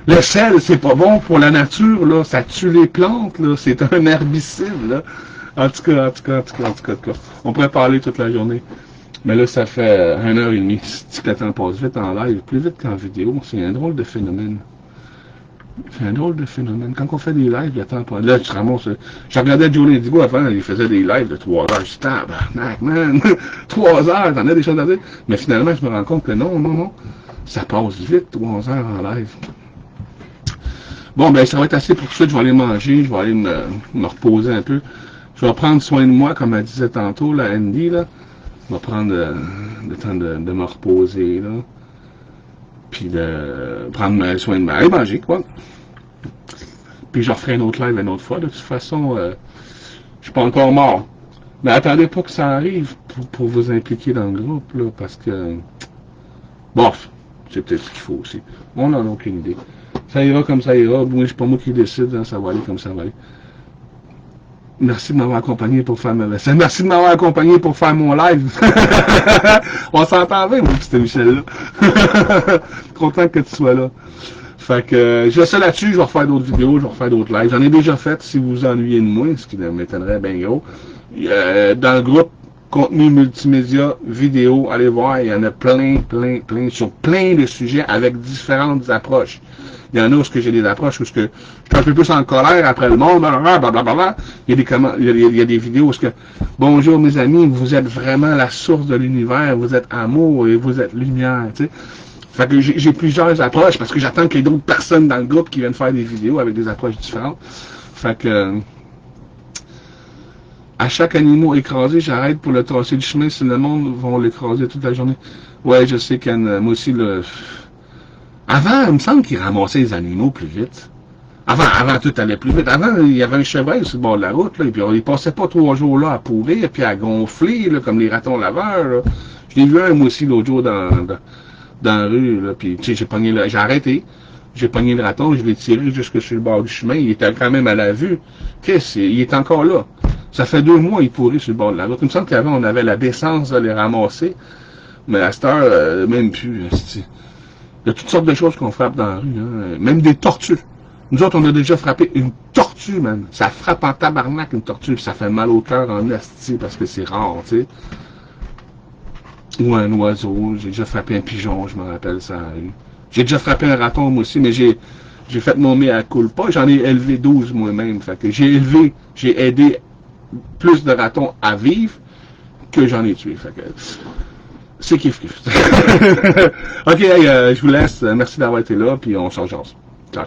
Le sel, c'est pas bon pour la nature, là. Ça tue les plantes, là. C'est un herbicide, là. En tout cas. On pourrait parler toute la journée. Mais là, ça fait 1h30. Si le temps passe vite en live, plus vite qu'en vidéo. C'est un drôle de phénomène. Quand on fait des lives, le temps passe. Là, je ramasse. Je regardais Joe Indigo avant, il faisait des lives de 3 heures. Je dis, tabarnak, man. 3 heures, t'en as des choses à dire. Mais finalement, je me rends compte que non. Ça passe vite, 3 heures en live. Bon, ben, ça va être assez pour tout ça. Je vais aller manger, je vais aller me reposer un peu. Je vais prendre soin de moi, comme elle disait tantôt, là, Andy, là. Je vais prendre le temps de me reposer, là. Puis de prendre soin de moi. Aller manger, quoi. Puis je referai un autre live une autre fois. De toute façon, je suis pas encore mort. Mais attendez pas que ça arrive pour vous impliquer dans le groupe, là, parce que... Bof, c'est peut-être ce qu'il faut aussi. On n'en a aucune idée. Ça ira comme ça ira. Moi, c'est pas moi qui décide, hein, ça va aller comme ça va aller. Merci de m'avoir accompagné pour faire ma vaisselle. Merci de m'avoir accompagné pour faire mon live. On s'entend bien, mon petit Michel, là. Content que tu sois là. Fait que, je laisse ça là-dessus, je vais refaire d'autres vidéos, je vais refaire d'autres lives. J'en ai déjà fait, si vous vous ennuyez de moi, ce qui m'étonnerait bien gros. Dans le groupe contenu multimédia, vidéo, allez voir, il y en a plein, sur plein de sujets avec différentes approches. Il y en a où j'ai des approches où je suis un peu plus en colère après le monde, blablabla. Il y a des vidéos où bonjour mes amis, vous êtes vraiment la source de l'univers, vous êtes amour et vous êtes lumière, tu sais. Fait que j'ai plusieurs approches parce que j'attends qu'il y ait d'autres personnes dans le groupe qui viennent faire des vidéos avec des approches différentes. Fait que à chaque animal écrasé, j'arrête pour le tracé du chemin si le monde va l'écraser toute la journée. Ouais, je sais qu'Anne, moi aussi, avant, il me semble qu'ils ramassaient les animaux plus vite. Avant, tout allait plus vite. Avant, il y avait un chevreuil sur le bord de la route, là, et puis il passait pas 3 jours là à pourrir, puis à gonfler, là, comme les ratons laveurs, là. Je l'ai vu un, moi aussi, l'autre jour, dans la rue, là, puis, tu sais, j'ai arrêté. J'ai pogné le raton, je l'ai tiré jusque sur le bord du chemin. Il était quand même à la vue. Il est encore là. Ça fait 2 mois, il pourrit sur le bord de la route. Il me semble qu'avant, on avait la décence de les ramasser. Mais à cette heure, même plus. Il y a toutes sortes de choses qu'on frappe dans la rue. Hein. Même des tortues. Nous autres, on a déjà frappé une tortue, man. Ça frappe en tabarnak, une tortue. Ça fait mal au cœur en esti parce que c'est rare, tu sais. Ou un oiseau. J'ai déjà frappé un pigeon, je me rappelle ça. J'ai déjà frappé un raton, moi aussi, mais j'ai fait mon mea culpa. J'en ai élevé 12 moi-même. Fait que j'ai aidé plus de ratons à vivre que j'en ai tué. Fait que c'est kiff. Ok, hey, je vous laisse. Merci d'avoir été là, puis on s'en jase. Ciao.